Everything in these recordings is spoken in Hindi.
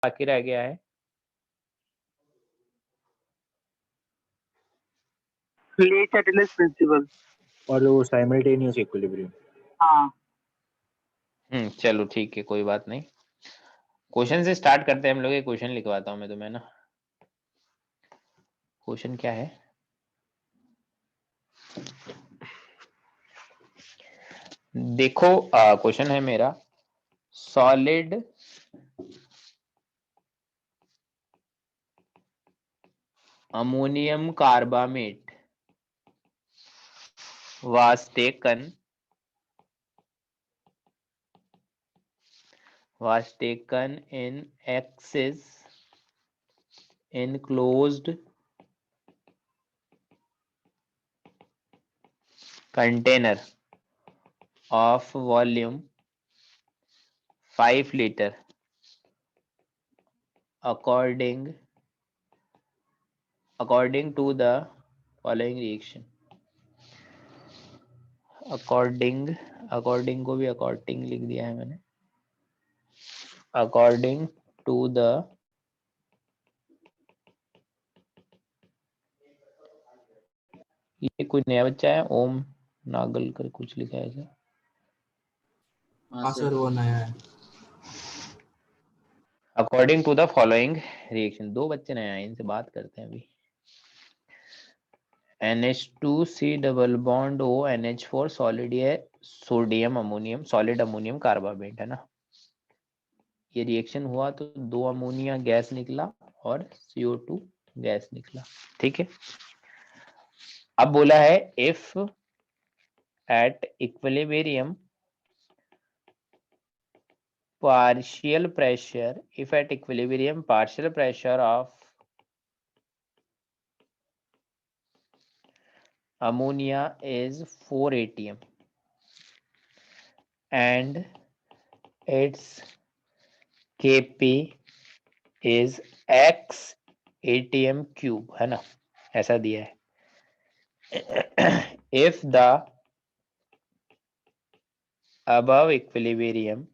बाकी रह गया है? लेट अटेंडेंस प्रिंसिपल और वो साइमल्टेनियस इक्विलिब्रियम। हाँ चलो ठीक है, कोई बात नहीं। क्वेश्चन से स्टार्ट करते हैं हम लोग। एक क्वेश्चन लिखवाता हूँ मैं तुम्हें ना। क्वेश्चन क्या है? देखो, क्वेश्चन है मेरा, solid ammonium carbamate was taken in excess enclosed container of volume 5 liter according to the following reaction. according को भी according लिख दिया है मैंने। according to the ये कोई नया बच्चा है, ओम नागल कर कुछ लिखा है क्या? हाँ सर वो नया है। According to the following reaction. दो बच्चे नए आए, इनसे बात करते हैं अभी। NH2C double bond O NH4 solid है, sodium ammonium, solid ammonium carbamate है ना। ये रिएक्शन हुआ तो 2 अमोनिया गैस निकला और CO2 गैस निकला, ठीक है। अब बोला है if at equilibrium partial pressure, if at equilibrium partial pressure of ammonia is 4 atm and its Kp is x atm cube, है ना, ऐसा दिया है। if the above equilibrium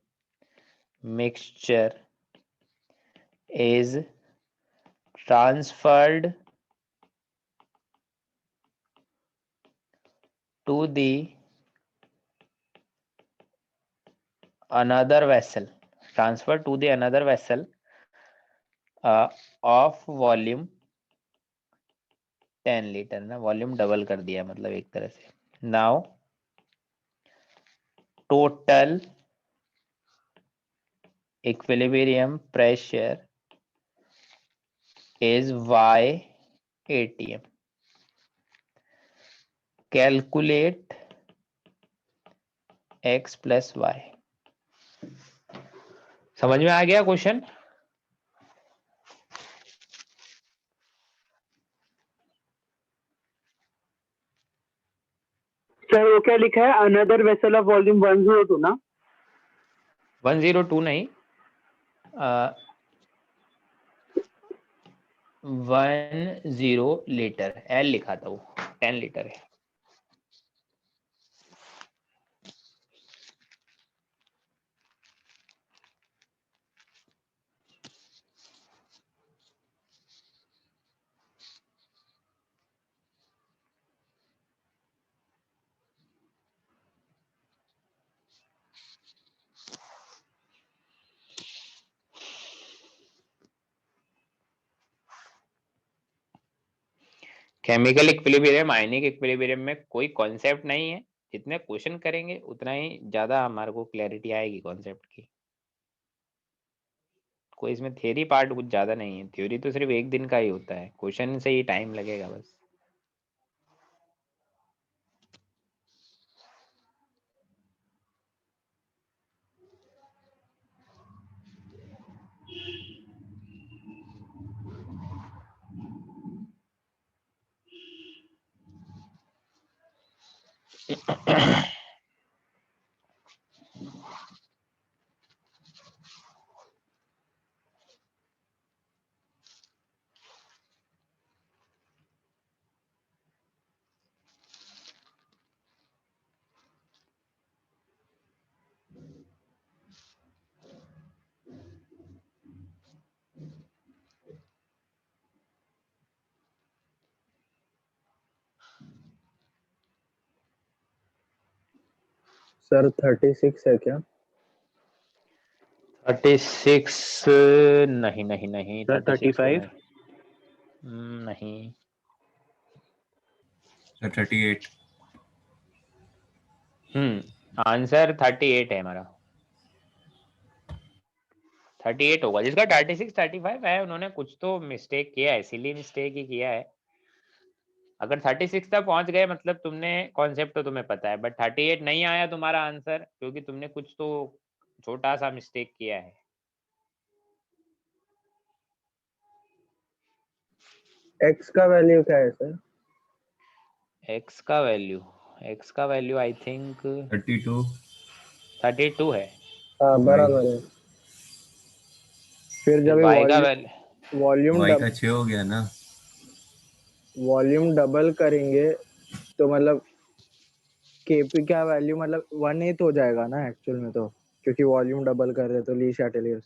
mixture is transferred to the another vessel of volume 10 litre ना, वॉल्यूम डबल कर दिया मतलब एक तरह से। Now total equilibrium pressure is y atm. Calculate x plus y. समझ में आ गया क्वेश्चन? सर वो क्या लिखा है, अनदर वेसल ऑफ वॉल्यूम 102 ना? 102 नहीं, 10 लीटर, एल लिखा था वो, 10 लीटर है। केमिकल इक्विलिब्रियम, आयनिक इक्विलिब्रियम में कोई कॉन्सेप्ट नहीं है। जितने क्वेश्चन करेंगे उतना ही ज्यादा हमारे को क्लैरिटी आएगी कॉन्सेप्ट की। कोई इसमें थ्योरी पार्ट कुछ ज्यादा नहीं है। थ्योरी तो सिर्फ एक दिन का ही होता है, क्वेश्चन से ही टाइम लगेगा बस। सर 36 है क्या? 36 नहीं नहीं नहीं, सर 36 तो 35? नहीं। नहीं। सर 38। आंसर 38 है हमारा। 38 होगा, जिसका 36 35 है उन्होंने कुछ तो मिस्टेक किया है, इसीलिए मिस्टेक ही किया है। अगर 36 तक पहुंच गए मतलब तुमने कॉन्सेप्ट तो तुम्हें पता है, बट 38 नहीं आया तुम्हारा आंसर क्योंकि तुमने कुछ तो छोटा सा मिस्टेक किया है। एक्स का वैल्यू क्या है सर? एक्स का वैल्यू आई थिंक 32। 32 है। हाँ बराबर है। फिर जब वाई का वैल्यू वाई का 6 हो गया ना। वॉल्यूम डबल करेंगे तो मतलब केपी का वैल्यू मतलब 1/8 हो जाएगा ना एक्चुअल में, तो क्योंकि वॉल्यूम डबल कर रहे हैं तो ली शैटेलियर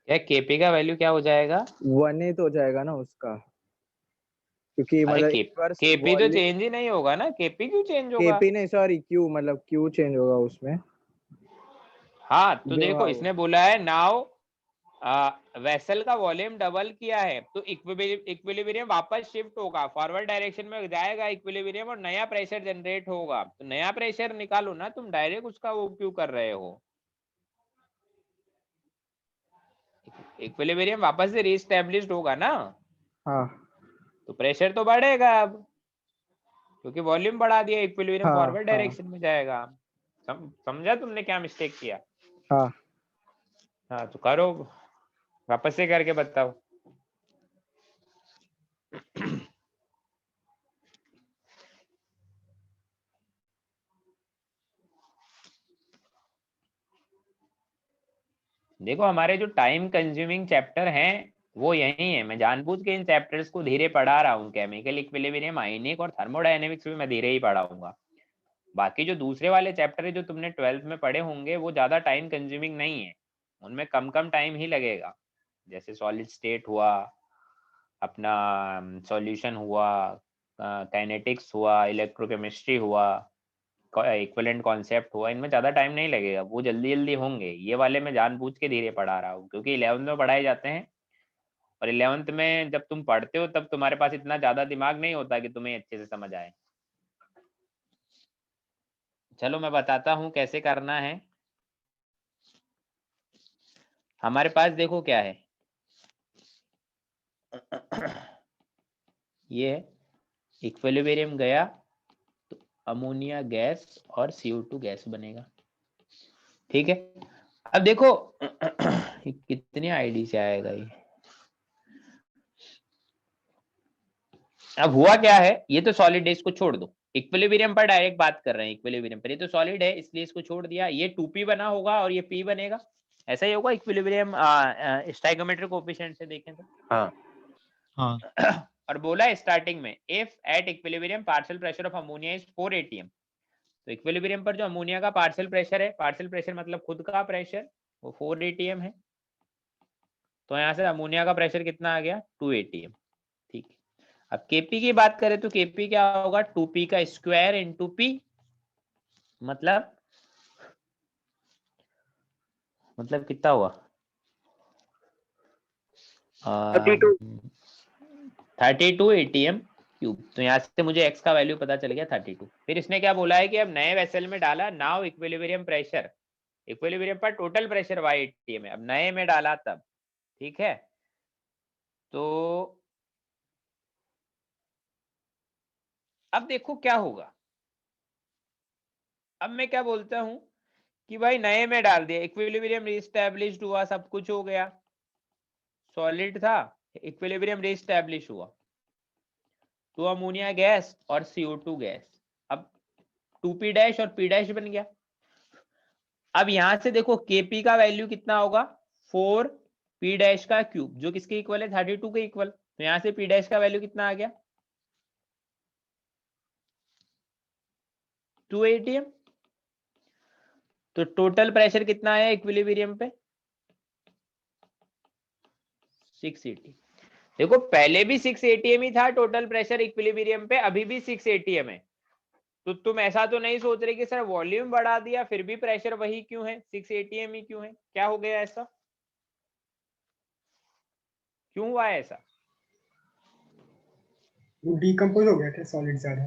क्या केपी का वैल्यू क्या हो जाएगा? 1/8 हो जाएगा ना उसका, क्योंकि अरे मतलब एक बार केपी तो वॉल्यूम चेंज ही नहीं होगा ना, केपी क्यों चेंज होगा? केपी नहीं सॉरी क्यू, मतलब क्यू चेंज होगा उसमें। हाँ तो जो देखो इसने बोला है नाउ वेसल का वॉल्यूम डबल किया है तो इक्विलिब्रियम वापस शिफ्ट होगा, फॉरवर्ड डायरेक्शन में जाएगा इक्विलिब्रियम और नया प्रेशर जनरेट होगा। तो नया प्रेशर निकालो ना, तुम डायरेक्ट उसका वो क्यों कर रहे हो? इक्विलिब्रियम वापस से रीस्टैब्लिश्ड होगा ना, हाँ तो प्रेशर तो बढ़ेगा अब, क्योंकि वॉल्यूम बढ़ा दिया, इक्विलिब्रियम हाँ फॉरवर्ड हाँ डायरेक्शन में जाएगा। समझा तुमने क्या मिस्टेक किया? हाँ। हाँ तो करो, वापस से करके बताओ। देखो हमारे जो टाइम कंज्यूमिंग चैप्टर हैं वो यही है, मैं जानबूझ के इन चैप्टर्स को धीरे पढ़ा रहा हूँ। केमिकल इक्विलिब्रियम, आयनिक और थर्मोडायनेमिक्स भी मैं धीरे ही पढ़ाऊंगा। बाकी जो दूसरे वाले चैप्टर है जो तुमने 12th में पढ़े होंगे वो ज्यादा टाइम कंज्यूमिंग नहीं है, उनमें कम कम टाइम ही लगेगा। जैसे सॉलिड स्टेट हुआ, अपना सॉल्यूशन हुआ, काइनेटिक्स हुआ, इलेक्ट्रोकेमिस्ट्री हुआ, इक्विवेलेंट कॉन्सेप्ट हुआ, इनमें ज्यादा टाइम नहीं लगेगा, वो जल्दी जल्दी होंगे। ये वाले मैं जानबूझ के धीरे पढ़ा रहा हूँ क्योंकि 11th में पढ़ाए जाते हैं, और 11th में जब तुम पढ़ते हो तब तुम्हारे पास इतना ज्यादा दिमाग नहीं होता कि तुम्हें अच्छे से समझ आए। चलो मैं बताता हूँ कैसे करना है। हमारे पास देखो क्या है, ये इक्विलिब्रियम गया तो अमोनिया गैस और CO2 गैस बनेगा, ठीक है। अब देखो कितने आईडी से आएगा ये। अब हुआ क्या है, ये तो सॉलिड है, इसको छोड़ दो, इक्विलिब्रियम पर डायरेक्ट बात कर रहे हैं। इक्विलिब्रियम पर ये तो सॉलिड है इसलिए इसको छोड़ दिया, ये 2p बना होगा और ये p बनेगा, ऐसा ही होगा इक्विलिब्रियम स्टोइकोमेट्रिक कोएफिशिएंट से देखें तो। हाँ हाँ और बोला स्टार्टिंग में if at equilibrium partial pressure of ammonia is 4 atm, तो इक्विलिब्रियम पर जो अमोनिया का पार्शियल प्रेशर है, पार्शियल प्रेशर मतलब खुद का प्रेशर, वो 4 atm है। तो यहाँ से अमोनिया का प्रेशर कितना आ गया, 2 atm, ठीक है। अब केपी की बात करें तो केपी क्या होगा, 2p का स्क्वायर इंटू p, मतलब कितना हुआ 32। 32 atm क्यूब। तो यहाँ से मुझे x का वैल्यू पता चल गया 32। फिर इसने क्या बोला है कि अब नए वेसल में डाला, नाउ इक्विलिब्रियम प्रेशर, इक्विलिब्रियम पर टोटल प्रेशर y atm है, अब नए में डाला तब, ठीक है। तो अब देखो क्या होगा, अब मैं क्या बोलता हूं कि भाई नए में डाल दिया, इक्विलिब्रियम रीस्टैब्लिश्ड हुआ, सब कुछ हो गया, सॉलिड था, इक्विलिब्रियम रीस्टैब्लिश हुआ, तो अमोनिया गैस और CO2 गैस, अब 2p डैश और p डैश बन गया। अब यहां से देखो kp का वैल्यू कितना होगा, 4p डैश का क्यूब, जो किसके इक्वल है, 32 के इक्वल। तो यहां से p डैश का वैल्यू कितना आ गया, 2 atm। तो टोटल प्रेशर कितना आया इक्विलिब्रियम पे, 6 atm। देखो पहले भी 6 atm ही था टोटल प्रेशर इक्विलिब्रियम पे, अभी भी 6 atm है। तो तुम ऐसा तो नहीं सोच रहे कि सर वॉल्यूम बढ़ा दिया फिर भी प्रेशर वही क्यों है, 6 atm ही क्यों है, क्या हो गया ऐसा, क्यों हुआ है ऐसा? डिकम्पोज हो गया क्या सॉलिड ज्यादा?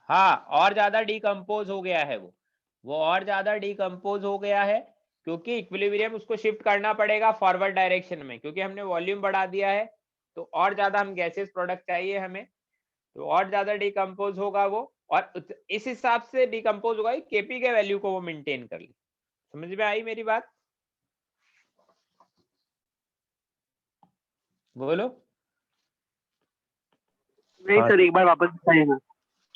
हाँ, और ज्यादा डिकम्पोज हो गया है वो और ज्यादा डिकम्पोज हो गया है, क्योंकि इक्विलिब्रियम उसको शिफ्ट करना पड़ेगा फॉरवर्ड डायरेक्शन में, क्योंकि हमने वॉल्यूम बढ़ा दिया है तो और ज्यादा हम गैसेस प्रोडक्ट चाहिए हमें, तो और ज्यादा डिकम्पोज होगा वो, और इस हिसाब से डिकम्पोज होगा कि केपी के वैल्यू को वो मेंटेन कर ले। समझ में आई मेरी बात? बोलो। नहीं सर, एक बार वापस बताइए ना,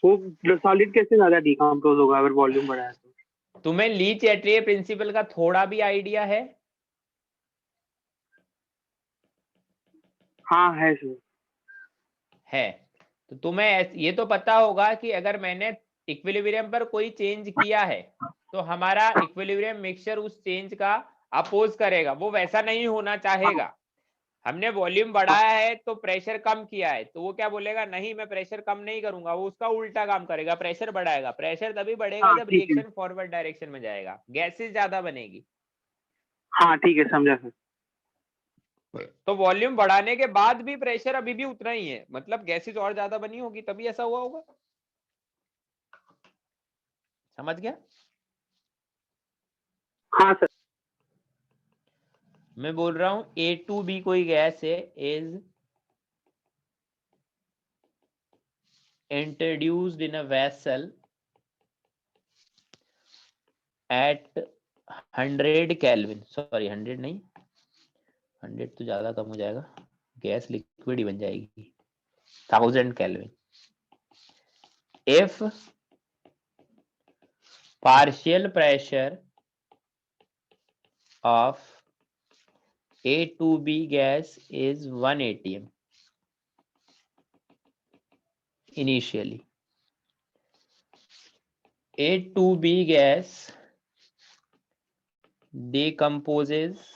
वो सॉलिड कैसे ज्यादा डिकम्पोज होगा अगर वॉल्यूम बढ़ा है तो? तुम्हें ली-चैटरियर प्रिंसिपल का थोड़ा भी आइडिया है? हाँ है सर। है तो तुम्हें ये तो पता होगा कि अगर मैंने इक्विलिब्रियम पर कोई चेंज किया है तो हमारा इक्विलिब्रियम मिक्सचर उस चेंज का अपोज करेगा, वो वैसा नहीं होना चाहेगा। हमने वॉल्यूम बढ़ाया है तो प्रेशर कम किया है तो वो क्या बोलेगा, नहीं मैं प्रेशर कम नहीं करूंगा, वो उसका उल्टा काम करेगा, प्रेशर बढ़ाएगा। प्रेशर तभी बढ़ेगा हाँ जब ठीक है, रिएक्शन फॉरवर्ड डायरेक्शन में जाएगा, गैसेस ज्यादा बनेगी। हाँ ठीक है, समझा सर। तो वॉल्यूम बढ़ाने के बाद भी प्रेशर अभी भी उतना ही है, मतलब गैसेस और ज्यादा बनी होगी तभी ऐसा हुआ होगा। समझ गया? हाँ सर। मैं बोल रहा हूं A2B कोई गैस है, is introduced in a vessel eight 100 kelvin, sorry 100 नहीं, 100 तो ज्यादा कम हो जाएगा, गैस लिक्विड ही बन जाएगी, 1000 kelvin. If partial pressure of A2B gas is 1 atm initially, A2B gas decomposes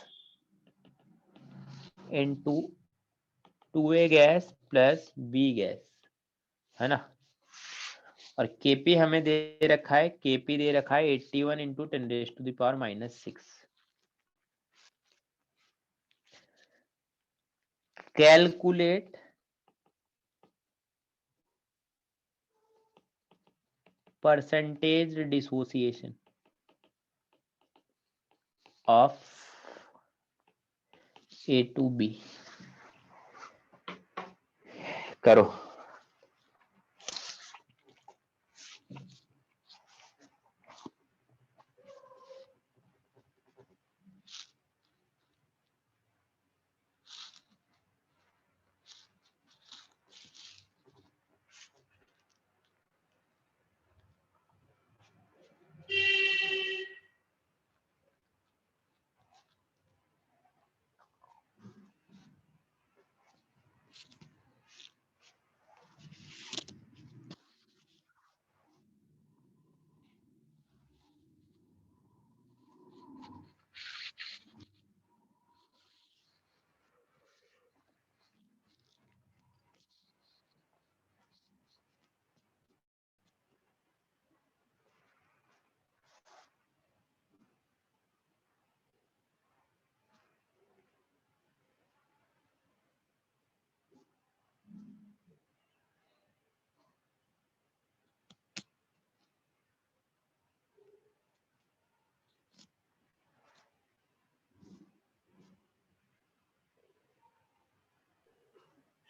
into 2A gas plus B gas, है ना? और Kp हमें दे रखा है, Kp दे रखा है 81 into 10⁻⁻⁶। Calculate percentage dissociation of A2B। करो।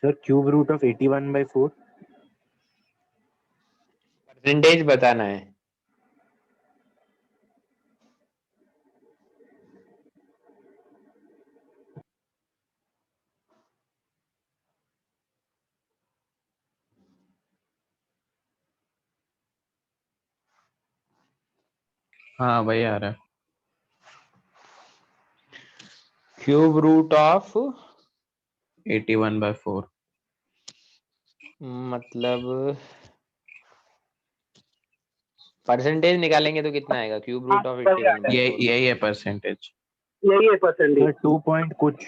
Sir cube root of 81/4। Percentage बताना है। हाँ भाई आ रहा है। क्यूब रूट ऑफ 81/4 मतलब परसेंटेज निकालेंगे तो कितना आएगा? क्यूब रूट ऑफ 81/4 यही है परसेंटेज। यही है परसेंटेज। 2 पॉइंट कुछ।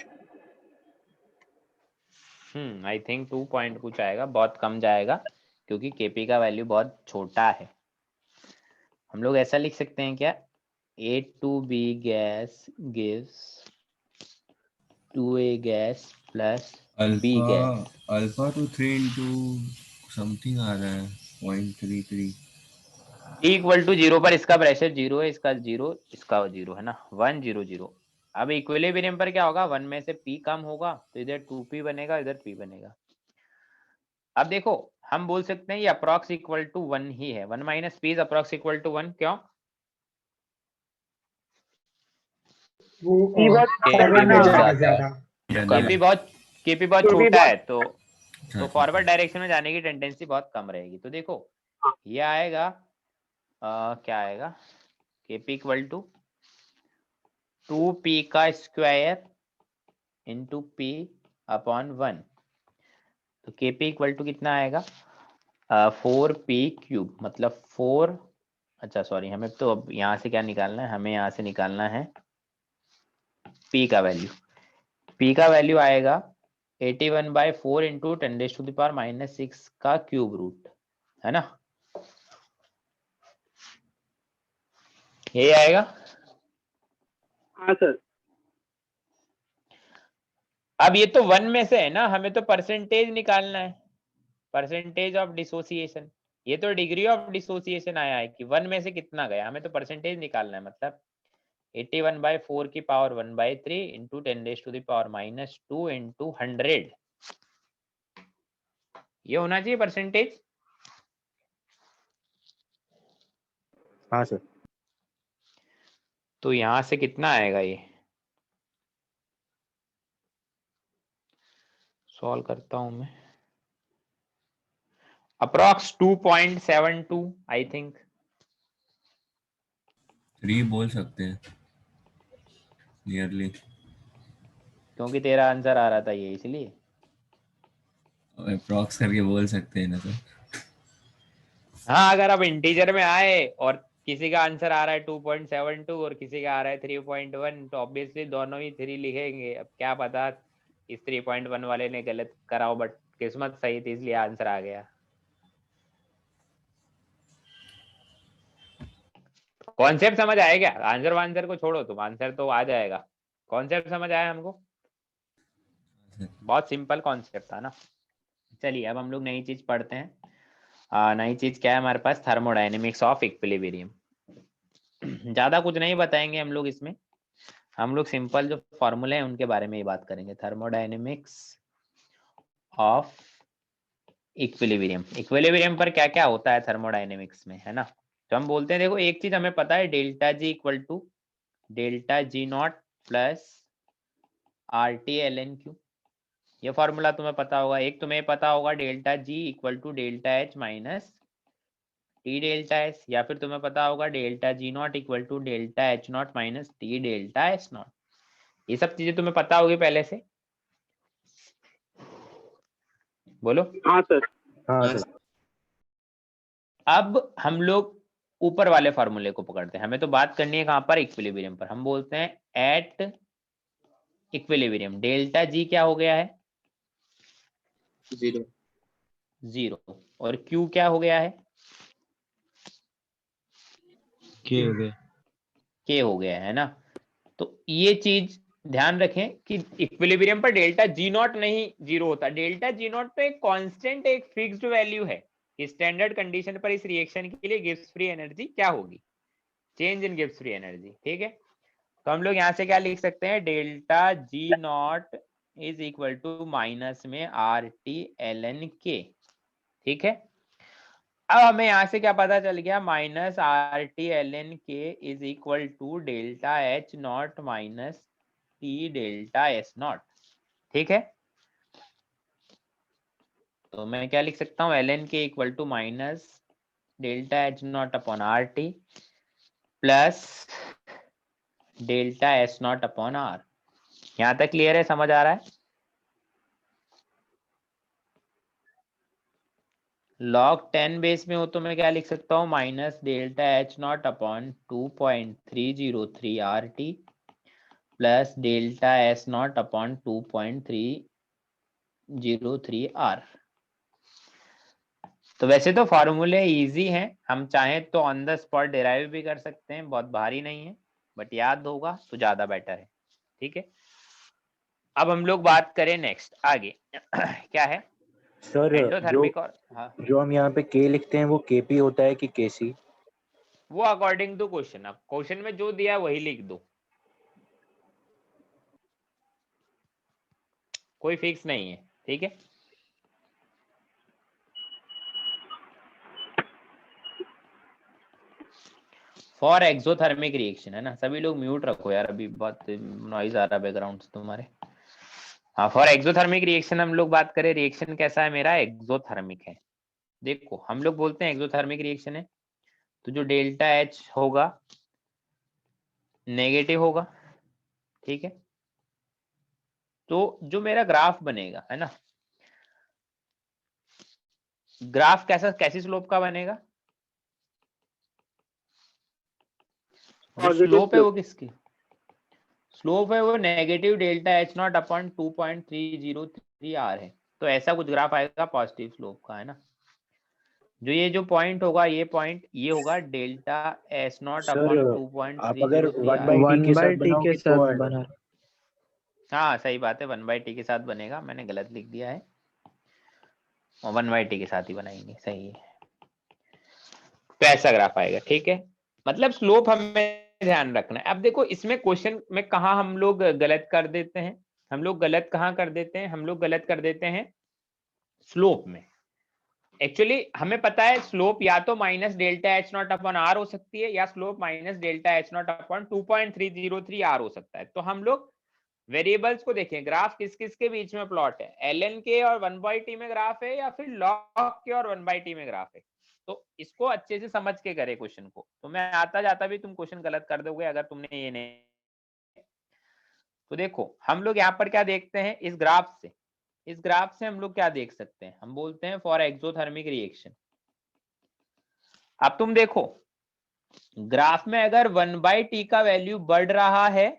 आई थिंक 2 पॉइंट कुछ आएगा, बहुत कम जाएगा, क्योंकि Kp का वैल्यू बहुत छोटा है। हम लोग ऐसा लिख सकते हैं क्या, A2B gas gives 2A gas plus B gas. Alpha तो 3 इंटू समथिंग आ रहा है 0.33। इक्वल टू 0 पर इसका प्रेशर 0 है, इसका 0, इसका 0 है ना, 1 0 0। अब इक्विलिब्रियम पर क्या होगा, 1 में से P कम होगा तो इधर 2P बनेगा, इधर P बनेगा। अब देखो हम बोल सकते हैं ये अप्रॉक्स इक्वल टू 1 ही है, 1 minus P is approx equal to 1। क्यों? वो ये बात फॉरवर्ड में बहुत जाएगा ज्यादा ज्यादा। केपी बहुत क्योंकि छोटा है, अच्छा, तो फॉरवर्ड डायरेक्शन में जाने की टेंडेंसी बहुत कम रहेगी। तो देखो ये आएगा क्या आएगा, केपी इक्वल टू 2P का स्क्वायर इंटू P अपॉन 1। तो केपी इक्वल टू कितना आएगा, 4P क्यूब, मतलब 4, अच्छा सॉरी, हमें तो अब यहाँ से क्या निकालना है, हमें यहाँ से निकालना है P का वैल्यू। P का वैल्यू आएगा 81/4 इंटू 10⁻⁻6 का क्यूब रूट, है ना, ये आएगा। हाँ सर। अब ये तो 1 में से है ना, हमें तो परसेंटेज निकालना है, परसेंटेज ऑफ डिसोसिएशन। ये तो डिग्री ऑफ डिसोसिएशन आया है कि 1 में से कितना गया, हमें तो परसेंटेज निकालना है। मतलब 81/4 की पावर 1/3 इंटू 10⁻⁻2 इंटू 100, ये होना चाहिए परसेंटेज। हाँ सर। तो यहां से कितना आएगा, ये सॉल्व करता हूं मैं, अप्रॉक्स 2.72 आई थिंक। 3 बोल सकते हैं नियरली। क्योंकि तेरा आंसर आ रहा था ये, इसलिए अप्रॉक्स करके बोल सकते हैं ना सर। हाँ, अगर अब इंटीजर में आए और किसी का आंसर आ रहा है 2.72 और किसी का आ रहा है 3.1, तो ऑब्वियसली दोनों ही 3 लिखेंगे। अब क्या पता इस 3.1 वाले ने गलत कराओ, बट किस्मत सही थी इसलिए आंसर आ गया। कॉन्सेप्ट समझ आया क्या? आंसर वांसर को छोड़ो तुम, आंसर तो आ जाएगा। कॉन्सेप्ट समझ आया हमको? बहुत सिंपल कॉन्सेप्ट था ना। चलिए अब हम लोग नई चीज पढ़ते हैं। नई चीज क्या है हमारे पास, थर्मोडायनेमिक्स ऑफ इक्विलिब्रियम। ज्यादा कुछ नहीं बताएंगे हम लोग इसमें, हम लोग सिंपल जो फॉर्मूले हैं उनके बारे में ही बात करेंगे। थर्मोडायनेमिक्स ऑफ इक्विलिब्रियम, इक्विलिब्रियम पर क्या क्या होता है थर्मोडायनेमिक्स में, है ना। तो हम बोलते हैं, देखो एक चीज हमें पता है, delta G equal to delta G not plus RT ln Q, ये फॉर्मूला तुम्हें पता होगा। एक तुम्हें पता होगा delta G equal to delta H minus T delta S, या फिर तुम्हें पता होगा delta G not equal to delta H not minus T delta S not. ये सब चीजें तुम्हें पता होगी पहले से, बोलो। हाँ सर। हाँ सर। अब हम लोग ऊपर वाले फॉर्मूले को पकड़ते हैं, हमें तो बात करनी है कहां पर, इक्विलिब्रियम पर। हम बोलते हैं एट इक्विलिब्रियम डेल्टा जी क्या हो गया है, 0, और क्यू क्या हो गया है, के हो गया। के हो गया है ना। तो ये चीज ध्यान रखें कि इक्विलिब्रियम पर डेल्टा जी नॉट नहीं 0 होता, डेल्टा जी नॉट तो एक कांस्टेंट, एक फिक्स्ड वैल्यू है। स्टैंडर्ड कंडीशन पर इस रिएक्शन के लिए गिब्स फ्री एनर्जी क्या होगी, change in Gibbs free energy, ठीक है। तो हम लोग यहाँ से क्या लिख सकते हैं, delta G not is equal to minus में RT ln K, ठीक है। अब हमें यहाँ से क्या पता चल गया, minus RT ln K is equal to delta H not minus T delta S not, ठीक है। तो मैं क्या लिख सकता हूँ, ln K equal to minus delta H not upon RT plus delta S not upon R। यहाँ तक क्लियर है, समझ आ रहा है? log 10 बेस में हो तो मैं क्या लिख सकता हूँ, minus delta H not upon 2.303 RT plus delta S not upon 2.303 R। तो वैसे तो फॉर्मूले इजी हैं, हम चाहें तो ऑन द स्पॉट डिराइव भी कर सकते हैं, बहुत भारी नहीं है, बट याद होगा तो ज्यादा बेटर है। ठीक है, अब हम लोग बात करें नेक्स्ट आगे क्या है सर एंडोथर्मिक और हाँ, जो हम यहाँ पे के लिखते हैं वो केपी होता है कि केसी? वो अकॉर्डिंग टू क्वेश्चन, अब क्वेश्चन में जो दिया है वही लिख दो, कोई फिक्स नहीं है। ठीक है, फॉर एक्सोथर्मिक रिएक्शन है ना, सभी लोग म्यूट रखो यार, अभी बहुत नॉइज आ रहा है बैकग्राउंड से तुम्हारे। हाँ, फॉर एक्सोथर्मिक रिएक्शन हम लोग बात करें, रिएक्शन कैसा है मेरा, एक्सोथर्मिक है। देखो हम लोग बोलते हैं एक्सोथर्मिक रिएक्शन है, तो जो डेल्टा एच होगा नेगेटिव होगा। ठीक है, तो जो मेरा ग्राफ बनेगा है ना, ग्राफ कैसी स्लोप का बनेगा, स्लोप है वो किसकी, स्लोप है वो negative delta H not upon 2.303 R है। तो ऐसा कुछ ग्राफ आएगा पॉजिटिव स्लोप का है ना, जो ये जो पॉइंट होगा, ये पॉइंट ये होगा डेल्टा एस नॉट अपॉन आप अगर 2.303 आर। 1/t के साथ तो बना। हाँ सही बात है, 1/t के साथ बनेगा, मैंने गलत लिख दिया है, और 1/t के साथ ही बनाएंगे, सही है। तो ऐसा ग्राफ आएगा। ठीक है, मतलब स्लोप हमें ध्यान रखना है। अब देखो इसमें क्वेश्चन में कहाँ हम लोग गलत कर देते हैं, हम लोग गलत कहाँ कर देते हैं, हम लोग गलत कर देते हैं स्लोप में। एक्चुअली हमें पता है स्लोप या तो minus delta H not upon R हो सकती है, या slope minus delta H not upon 2.303 R हो सकता है। तो हम लोग वेरिएबल्स को देखें, ग्राफ किस किस के बीच में प्लॉट है, एल के और 1/t में ग्राफ है, या फिर लॉग के और 1/t में ग्राफ है। तो इसको अच्छे से समझ के करे क्वेश्चन को, तो मैं आता जाता भी तुम क्वेश्चन गलत कर दोगे अगर तुमने ये नहीं। तो देखो हम लोग यहाँ पर क्या देखते हैं, इस ग्राफ से, इस ग्राफ से हम लोग क्या देख सकते हैं, हम बोलते हैं फॉर एक्सोथर्मिक रिएक्शन। अब तुम देखो ग्राफ में अगर 1/t का वैल्यू बढ़ रहा है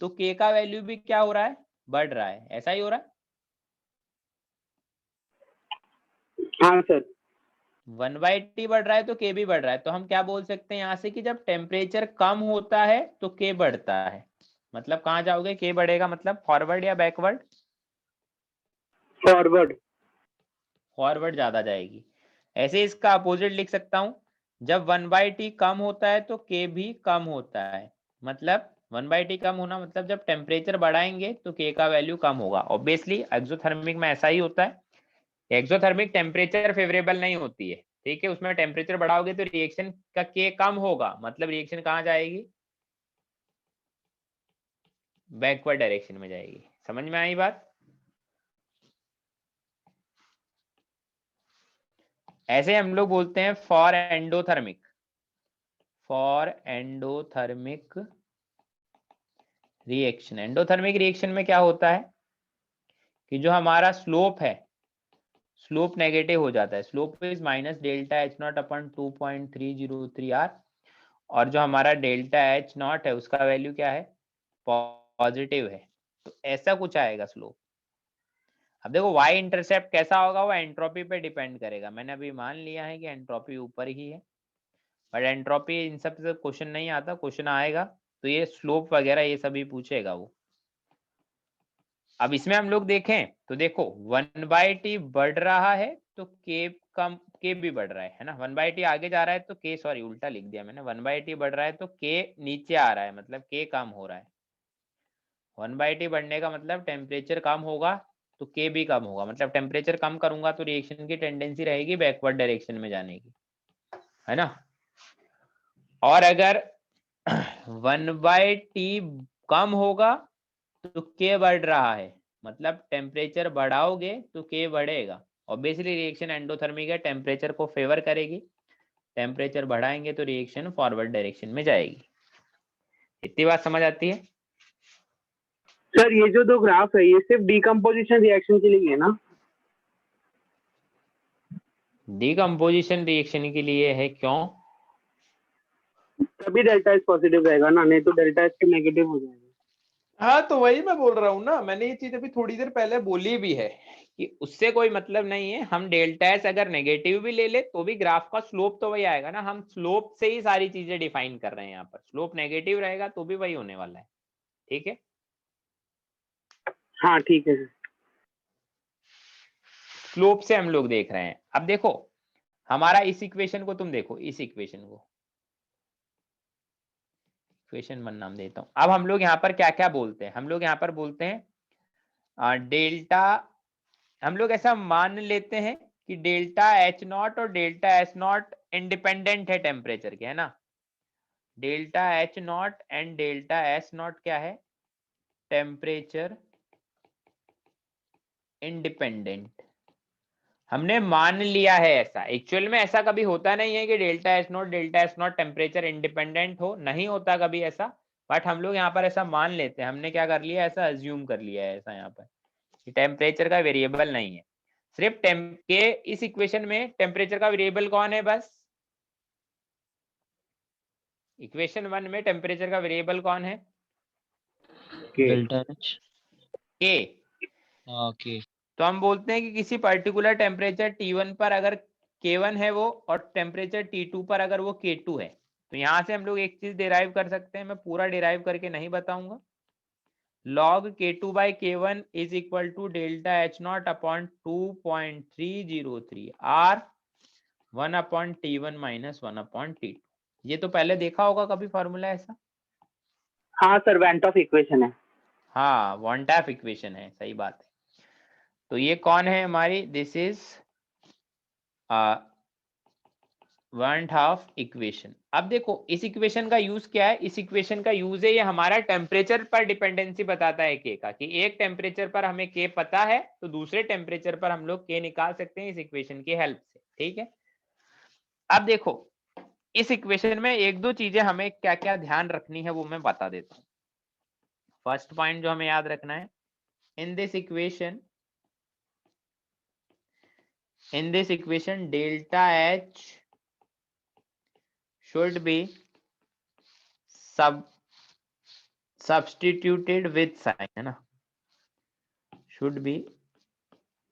तो k का वैल्यू भी क्या हो रहा है, बढ़ रहा है, ऐसा ही हो रहा है। हाँ सर, 1/t बढ़ रहा है तो k भी बढ़ रहा है। तो हम क्या बोल सकते हैं यहाँ से कि जब टेम्परेचर कम होता है तो k बढ़ता है। मतलब कहाँ जाओगे, k बढ़ेगा मतलब फॉरवर्ड या बैकवर्ड, फॉरवर्ड। फॉरवर्ड ज्यादा जाएगी। ऐसे इसका अपोजिट लिख सकता हूं, जब 1/t कम होता है तो k भी कम होता है। मतलब 1/t कम होना मतलब जब टेम्परेचर बढ़ाएंगे तो k का वैल्यू कम होगा। ऑब्वियसली एक्सोथर्मिक में ऐसा ही होता है, एक्सोथर्मिक टेम्परेचर फेवरेबल नहीं होती है। ठीक है, उसमें टेम्परेचर बढ़ाओगे तो रिएक्शन का k कम होगा, मतलब रिएक्शन कहाँ जाएगी, बैकवर्ड डायरेक्शन में जाएगी। समझ में आई बात। ऐसे हम लोग बोलते हैं for endothermic, for endothermic reaction. Endothermic reaction में क्या होता है कि जो हमारा स्लोप है, स्लोप नेगेटिव हो जाता है, slope is minus delta H not upon 2.303 R, और जो हमारा डेल्टा एच नॉट है उसका वैल्यू क्या है, पॉजिटिव है। तो ऐसा कुछ आएगा स्लोप। अब देखो वाई इंटरसेप्ट कैसा होगा, वो एंट्रोपी पे डिपेंड करेगा। मैंने अभी मान लिया है कि एंट्रोपी ऊपर ही है, बट एंट्रोपी इन सब से क्वेश्चन नहीं आता, क्वेश्चन आएगा तो ये स्लोप वगैरह ये सभी पूछेगा वो। अब इसमें हम लोग देखें तो देखो 1/t बढ़ रहा है तो k भी बढ़ रहा है ना, 1/t आगे जा रहा है तो k, सॉरी उल्टा लिख दिया मैंने, 1/t बढ़ रहा है तो k नीचे आ रहा है, मतलब k कम हो रहा है। 1/t बढ़ने का मतलब टेम्परेचर कम होगा तो k भी कम होगा, मतलब टेम्परेचर कम करूंगा तो रिएक्शन की टेंडेंसी रहेगी बैकवर्ड डायरेक्शन में जाने की, है ना। और अगर 1/t कम होगा तो k बढ़ रहा है, मतलब टेम्परेचर बढ़ाओगे तो k बढ़ेगा। ऑब्वियसली रिएक्शन एंडोथर्मिक है, टेम्परेचर को फेवर करेगी, टेम्परेचर बढ़ाएंगे तो रिएक्शन फॉरवर्ड डायरेक्शन में जाएगी। इतनी बात समझ आती है। सर ये जो दो ग्राफ है ये सिर्फ डीकम्पोजिशन रिएक्शन के लिए है ना? डीकम्पोजिशन रिएक्शन के लिए है, क्यों, तभी डेल्टा एस पॉजिटिव रहेगा ना, नहीं तो डेल्टा एस नेगेटिव हो जाएगा। हाँ तो वही मैं बोल रहा हूँ ना, मैंने ये चीज अभी थोड़ी देर पहले बोली भी है कि उससे कोई मतलब नहीं है। हम डेल्टा एस अगर नेगेटिव भी ले ले तो भी ग्राफ का स्लोप तो वही आएगा ना। हम स्लोप से ही सारी चीजें डिफाइन कर रहे हैं यहाँ पर। स्लोप नेगेटिव रहेगा तो भी वही होने वाला है। ठीक है, हाँ ठीक है सर। स्लोप से हम लोग देख रहे हैं। अब देखो हमारा इस इक्वेशन को तुम देखो, इस इक्वेशन को इक्वेशन 1 नाम देता हूं। अब हम लोग यहाँ पर क्या क्या बोलते हैं, हम लोग यहाँ पर बोलते हैं डेल्टा, हम लोग ऐसा मान लेते हैं कि डेल्टा एच नॉट और डेल्टा एस नॉट इंडिपेंडेंट है टेम्परेचर के, है ना। Delta H not and delta S not क्या है, टेम्परेचर इंडिपेंडेंट। हमने मान लिया है ऐसा। एक्चुअल में ऐसा कभी होता नहीं है कि delta S not temperature independent हो, नहीं होता कभी ऐसा। बट हम लोग यहाँ पर ऐसा मान लेते हैं। हमने क्या कर लिया, ऐसा अज्यूम कर लिया है ऐसा यहाँ पर कि टेम्परेचर का वेरिएबल नहीं है। सिर्फ टेम्प के इस इक्वेशन में टेम्परेचर का वेरिएबल कौन है, बस इक्वेशन 1 में टेम्परेचर का वेरिएबल कौन है, डेल्टा एच। के। हाँ के। तो हम बोलते हैं कि किसी पर्टिकुलर टेम्परेचर T1 पर अगर K1 है वो, और टेम्परेचर T2 पर अगर वो K2 है, तो यहां से हम लोग एक चीज डिराइव कर सकते हैं। मैं पूरा डिराइव करके नहीं बताऊंगा। log K2 by K1 is equal to delta H naught upon 2.303 R 1 upon T1 minus 1 upon T2। ये तो पहले देखा होगा कभी फॉर्मूला ऐसा। हाँ सर, वेंट ऑफ इक्वेशन है। हाँ वन टैप इक्वेशन है, सही बात है। तो ये कौन है हमारी, this is one half equation. अब देखो इस इक्वेशन का यूज क्या है, इस इक्वेशन का यूज है ये हमारा टेम्परेचर पर डिपेंडेंसी बताता है के का, कि एक टेम्परेचर पर हमें के पता है तो दूसरे टेम्परेचर पर हम लोग के निकाल सकते हैं इस इक्वेशन की हेल्प से। ठीक है, अब देखो इस इक्वेशन में एक दो चीजें हमें क्या क्या ध्यान रखनी है वो मैं बता देता हूँ। फर्स्ट पॉइंट जो हमें याद रखना है, in this equation delta H should be substituted with sign, है ना, should be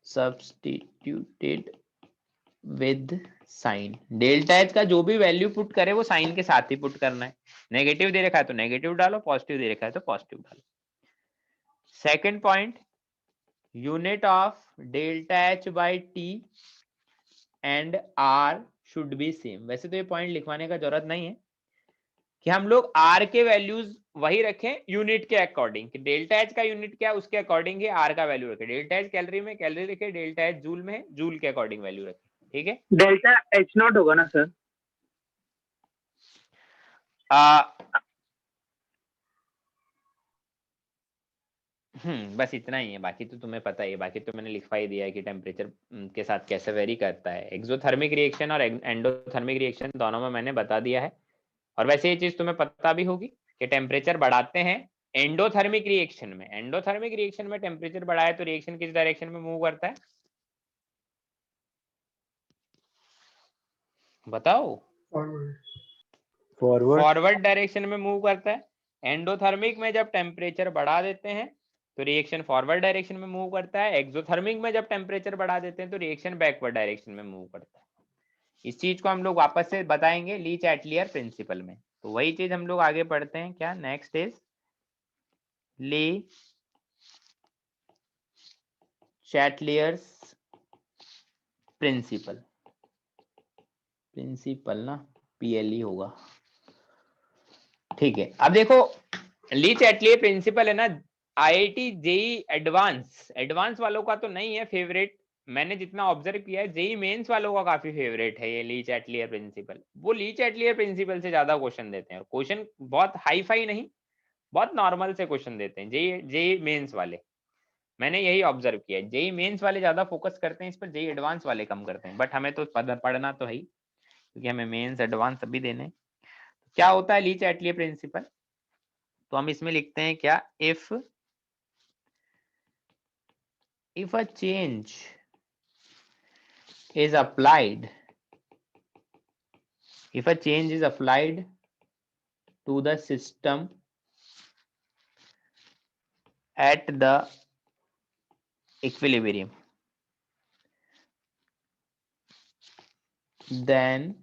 substituted with sign। Delta H का जो भी वैल्यू पुट करे वो साइन के साथ ही पुट करना है। नेगेटिव दे रखा है तो नेगेटिव डालो, पॉजिटिव दे रखा है तो पॉजिटिव डालो। Second point, unit of delta H by T and R should be same. वैसे तो ये पॉइंट लिखवाने का जरूरत नहीं है कि हम लोग आर के वैल्यूज वही रखें यूनिट के अकॉर्डिंग, कि डेल्टा एच का यूनिट क्या है उसके अकॉर्डिंग ही आर का वैल्यू रखें। डेल्टा एच कैलोरी में कैलोरी रखे, डेल्टा एच जूल में है जूल के अकॉर्डिंग वैल्यू रखें। ठीक है, डेल्टा एच नॉट होगा ना सर? बस इतना ही है, बाकी तो तुम्हें पता ही है। बाकी तो मैंने लिखवा ही दिया है कि टेम्परेचर के साथ कैसे वेरी करता है। एक्सोथर्मिक रिएक्शन और एंडोथर्मिक रिएक्शन दोनों में मैंने बता दिया है। और वैसे ये चीज तुम्हें पता भी होगी कि टेम्परेचर बढ़ाते हैं एंडोथर्मिक रिएक्शन में। एंडोथर्मिक रिएक्शन में टेम्परेचर बढ़ाए तो रिएक्शन किस डायरेक्शन में मूव करता है, बताओ। फॉरवर्ड डायरेक्शन में मूव करता है। एंडोथर्मिक में जब टेम्परेचर बढ़ा देते हैं तो रिएक्शन फॉरवर्ड डायरेक्शन में मूव करता है। एक्सोथर्मिक में जब टेम्परेचर बढ़ा देते हैं तो रिएक्शन बैकवर्ड डायरेक्शन में मूव करता है। इस चीज को हम लोग वापस से बताएंगे ली चैटलियर प्रिंसिपल में। तो वही चीज हम लोग आगे पढ़ते हैं। क्या next is Le Chatelier's principle ना PLE होगा। ठीक है, अब देखो ली चैटलियर प्रिंसिपल है ना, IIT JEE एडवांस वालों का तो नहीं है फेवरेट। मैंने जितना ऑब्जर्व किया है जेई मेंस वालों का काफी फेवरेट है ये ली चैटलियर प्रिंसिपल। वो ली चैटलियर प्रिंसिपल से ज्यादा क्वेश्चन देते हैं, और क्वेश्चन बहुत हाई फाई नहीं, बहुत नॉर्मल से क्वेश्चन देते हैं जेई मेंस वाले। मैंने यही ऑब्जर्व किया है, जेई मेंस वाले ज्यादा फोकस करते हैं इस पर, जेई एडवांस वाले कम करते हैं। बट हमें तो पढ़ना तो है ही, क्योंकि हमें मेंस एडवांस सभी देने। क्या होता है ली चैटलियर प्रिंसिपल, तो हम इसमें लिखते हैं क्या, if a change is applied to the system at the equilibrium, then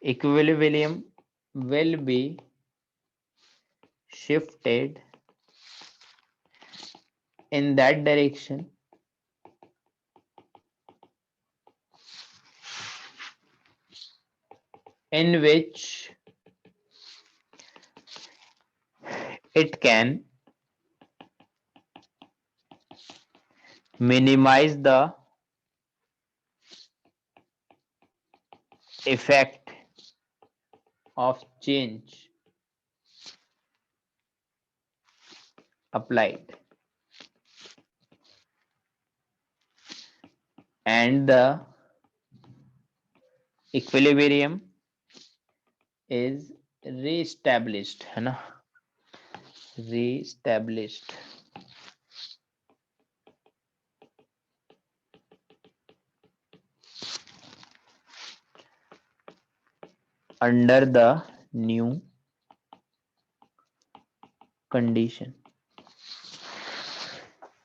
equilibrium will be shifted in that direction in which it can minimize the effect of change applied, and the equilibrium is reestablished, है ना, reestablished under the new condition.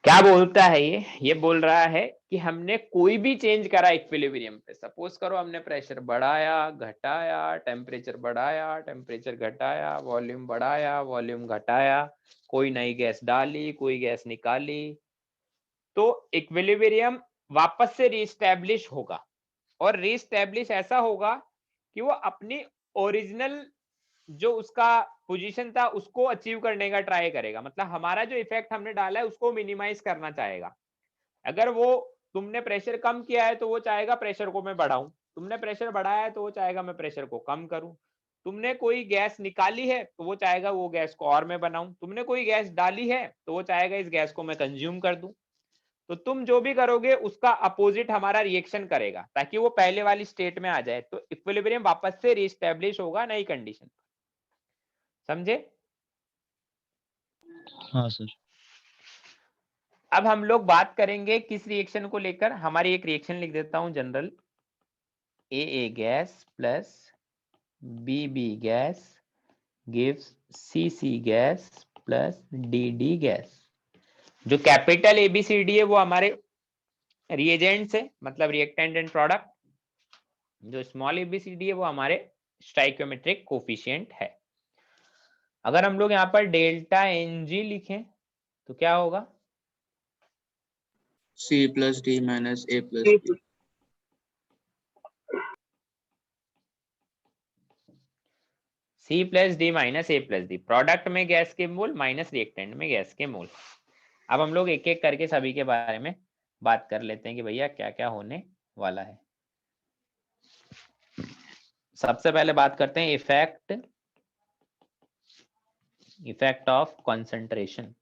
क्या बोलता है ये बोल रहा है कि हमने कोई भी चेंज करा इक्विलिब्रियम पे, सपोज करो हमने प्रेशर बढ़ाया घटाया, टेम्परेचर बढ़ाया टेम्परेचर घटाया, वॉल्यूम बढ़ाया वॉल्यूम घटाया, कोई नई गैस डाली कोई गैस निकाली, तो इक्विलिब्रियम वापस से रीस्टैब्लिश होगा, और रीस्टैब्लिश ऐसा होगा कि वो अपनी ओरिजिनल जो उसका पोजीशन था उसको अचीव करने का ट्राई करेगा, मतलब हमारा जो इफेक्ट हमने डाला है उसको मिनिमाइज करना चाहेगा। अगर वो तुमने प्रेशर कम किया है तो वो चाहेगा प्रेशर को मैं बढ़ाऊं, तुमने प्रेशर बढ़ाया है तो वो चाहेगा मैं प्रेशर को कम करूं, तुमने कोई गैस निकाली है तो वो चाहेगा वो गैस को और मैं बनाऊं, तुमने कोई गैस डाली है तो वो चाहेगा इस गैस को मैं कंज्यूम कर दूं। तो तुम जो भी करोगे उसका अपोजिट हमारा रिएक्शन करेगा ताकि वो पहले वाली स्टेट में आ जाए, तो इक्विलिब्रियम वापस से रीस्टैब्लिश होगा नई कंडीशन पर। समझे? हाँ सर। अब हम लोग बात करेंगे किस रिएक्शन को लेकर, हमारी एक रिएक्शन लिख देता हूं general, A gas plus B gas gives C gas plus D gas. जो कैपिटल ABCD है वो हमारे रिएजेंट्स है, मतलब रिएक्टेंट एंड प्रोडक्ट, जो स्मॉल ABCD है वो हमारे स्टाइकियोमेट्रिक कोफिशिएंट है। अगर हम लोग यहाँ पर डेल्टा NG लिखें तो क्या होगा? C plus D minus A plus B. C plus D minus A plus D, product में गैस के मोल माइनस रिएक्टेंट में गैस के मोल। अब हम लोग एक एक करके सभी के बारे में बात कर लेते हैं कि भैया क्या क्या होने वाला है। सबसे पहले बात करते हैं इफेक्ट ऑफ कंसंट्रेशन।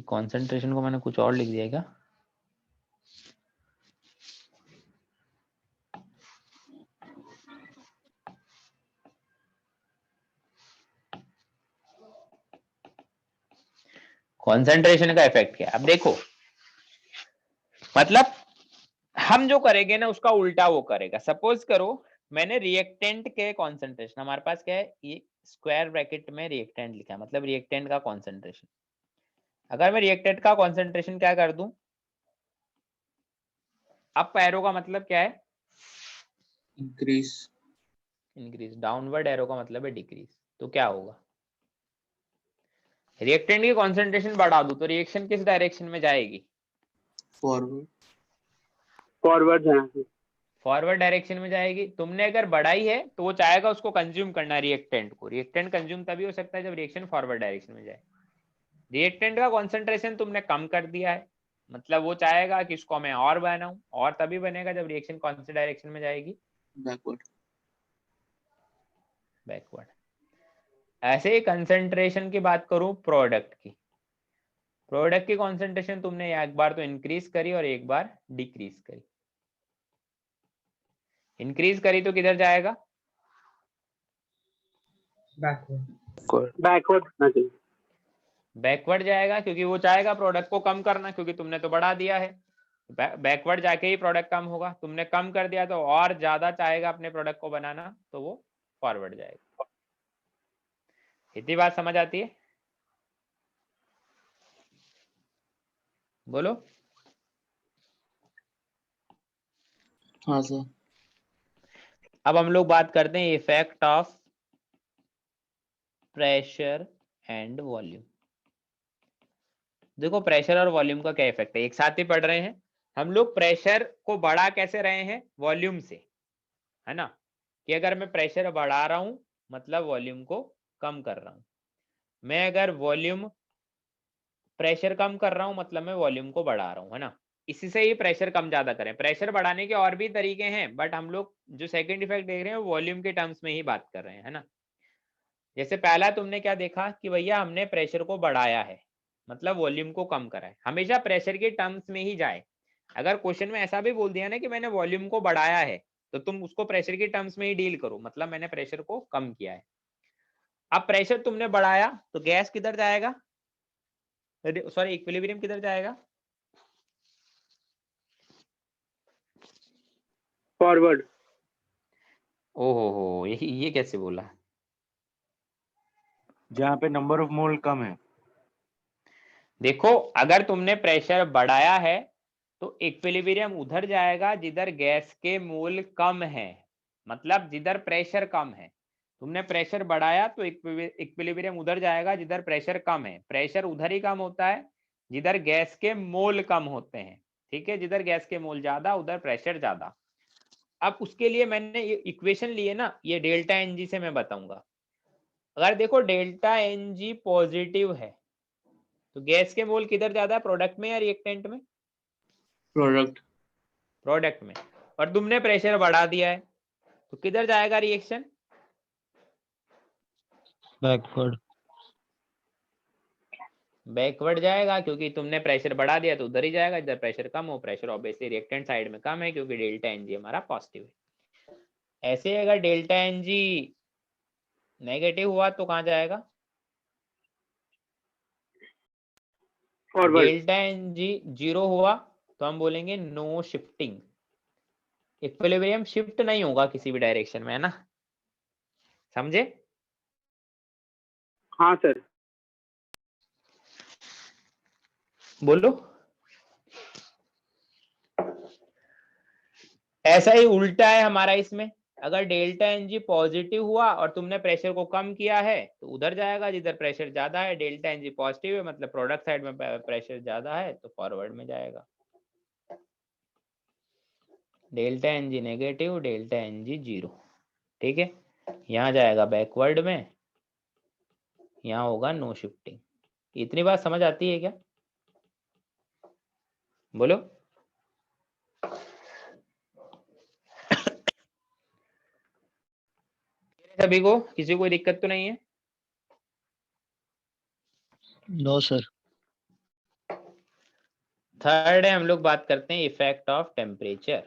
कंसंट्रेशन को मैंने कुछ और लिख दिया क्या? कंसंट्रेशन का इफेक्ट क्या है? अब देखो, मतलब हम जो करेंगे ना उसका उल्टा वो करेगा। सपोज करो मैंने रिएक्टेंट के कंसंट्रेशन, हमारे पास क्या है, ये स्क्वायर ब्रैकेट में रिएक्टेंट लिखा है, मतलब रिएक्टेंट का कंसंट्रेशन। अगर मैं रिएक्टेंट का कंसंट्रेशन क्या कर दूं, अप एरो का मतलब क्या है? इंक्रीज। डाउनवर्ड एरो का मतलब है डिक्रीज। तो क्या होगा, रिएक्टेंट की कंसंट्रेशन बढ़ा दूं तो रिएक्शन किस डायरेक्शन में जाएगी? फॉरवर्ड डायरेक्शन में जाएगी। तुमने अगर बढ़ाई है तो वो चाहेगा उसको कंज्यूम करना रिएक्टेंट को। रिएक्टेंट कंज्यूम तभी हो सकता है जब रिएक्शन फॉरवर्ड डायरेक्शन में जाए। रिएक्टेंट का कंसंट्रेशन तुमने कम कर दिया है, मतलब वो चाहेगा कि इसको मैं और बनाऊं, और तभी बनेगा जब रिएक्शन कौन सी डायरेक्शन में जाएगी? बैकवर्ड। ऐसे ही कंसंट्रेशन की बात करूं प्रोडक्ट की, प्रोडक्ट की कंसंट्रेशन तुमने एक बार तो इंक्रीज करी और एक बार डिक्रीज करी। इंक्रीज करी तो किधर जाएगा? बैकवर्ड जाएगा, क्योंकि वो चाहेगा प्रोडक्ट को कम करना, क्योंकि तुमने तो बढ़ा दिया है। बैकवर्ड जाके ही प्रोडक्ट कम होगा। तुमने कम कर दिया तो और ज्यादा चाहेगा अपने प्रोडक्ट को बनाना, तो वो फॉरवर्ड जाएगा। इतनी बात समझ आती है? बोलो। हाँ सर। अब हम लोग बात करते हैं effect of pressure and volume. देखो प्रेशर और वॉल्यूम का क्या इफेक्ट है, एक साथ ही पढ़ रहे हैं हम लोग। प्रेशर को बढ़ा कैसे रहे हैं? वॉल्यूम से, है ना, कि अगर मैं प्रेशर बढ़ा रहा हूं मतलब वॉल्यूम को कम कर रहा हूं। मैं अगर वॉल्यूम प्रेशर कम कर रहा हूं मतलब मैं वॉल्यूम को बढ़ा रहा हूं, है ना। इसी से ही प्रेशर कम ज्यादा करें। प्रेशर बढ़ाने के और भी तरीके हैं, बट हम लोग जो सेकंड इफेक्ट देख रहे हैं वॉल्यूम के टर्म्स में ही बात कर रहे हैं, है ना। जैसे पहला तुमने क्या देखा कि भैया हमने प्रेशर को बढ़ाया है मतलब वॉल्यूम को कम करा है। हमेशा प्रेशर के टर्म्स में ही जाए। अगर क्वेश्चन में ऐसा भी बोल दिया ना कि मैंने वॉल्यूम को बढ़ाया है, तो तुम उसको प्रेशर के टर्म्स में ही डील करो, मतलब मैंने प्रेशर को कम किया है। अब प्रेशर तुमने बढ़ाया तो गैस किधर जाएगा, सॉरी इक्विलिब्रियम किधर जाएगा? फॉरवर्ड। ओहो हो, ये कैसे बोला? जहाँ पे नंबर ऑफ मोल कम है। देखो अगर तुमने प्रेशर बढ़ाया है तो इक्विलिब्रियम उधर जाएगा जिधर गैस के मोल कम है, मतलब जिधर प्रेशर कम है। तुमने प्रेशर बढ़ाया तो इक्विलिब्रियम उधर जाएगा जिधर प्रेशर कम है। प्रेशर उधर ही कम होता है जिधर गैस के मोल कम होते हैं, ठीक है। जिधर गैस के मोल ज्यादा उधर प्रेशर ज्यादा। अब उसके लिए मैंने ये इक्वेशन लिए ना, ये डेल्टा एन जी से मैं बताऊंगा। अगर देखो डेल्टा एन जी पॉजिटिव है तो गैस के मोल किधर ज्यादा है, प्रोडक्ट में या रिएक्टेंट में? प्रोडक्ट। प्रोडक्ट में। और तुमने प्रेशर बढ़ा दिया है तो किधर जाएगा रिएक्शन? बैकवर्ड। बैकवर्ड जाएगा, क्योंकि तुमने प्रेशर बढ़ा दिया तो उधर ही जाएगा इधर प्रेशर कम हो। प्रेशर ऑब्वियसली रिएक्टेंट साइड में कम है क्योंकि डेल्टा एन जी हमारा पॉजिटिव है। ऐसे अगर डेल्टा एन जी नेगेटिव हुआ तो कहाँ जाएगा? Forward. Delta N G zero हुआ तो हम बोलेंगे नो शिफ्टिंग। इक्विलिब्रियम शिफ्ट नहीं होगा किसी भी डायरेक्शन में, है ना, समझे? हाँ सर। बोलो। ऐसा ही उल्टा है हमारा इसमें। अगर डेल्टा एन जी पॉजिटिव हुआ और तुमने प्रेशर को कम किया है तो उधर जाएगा जिधर प्रेशर ज्यादा है। डेल्टा एन जी पॉजिटिव है मतलब प्रोडक्ट साइड में प्रेशर ज्यादा है तो फॉरवर्ड में जाएगा। Delta N G negative, delta N G zero, ठीक है। यहाँ जाएगा बैकवर्ड में, यहाँ होगा नो शिफ्टिंग। इतनी बात समझ आती है क्या? बोलो। सभी को, किसी को कोई दिक्कत तो नहीं है? No sir. थर्ड है, हम लोग बात करते हैं इफेक्ट ऑफ टेम्परेचर।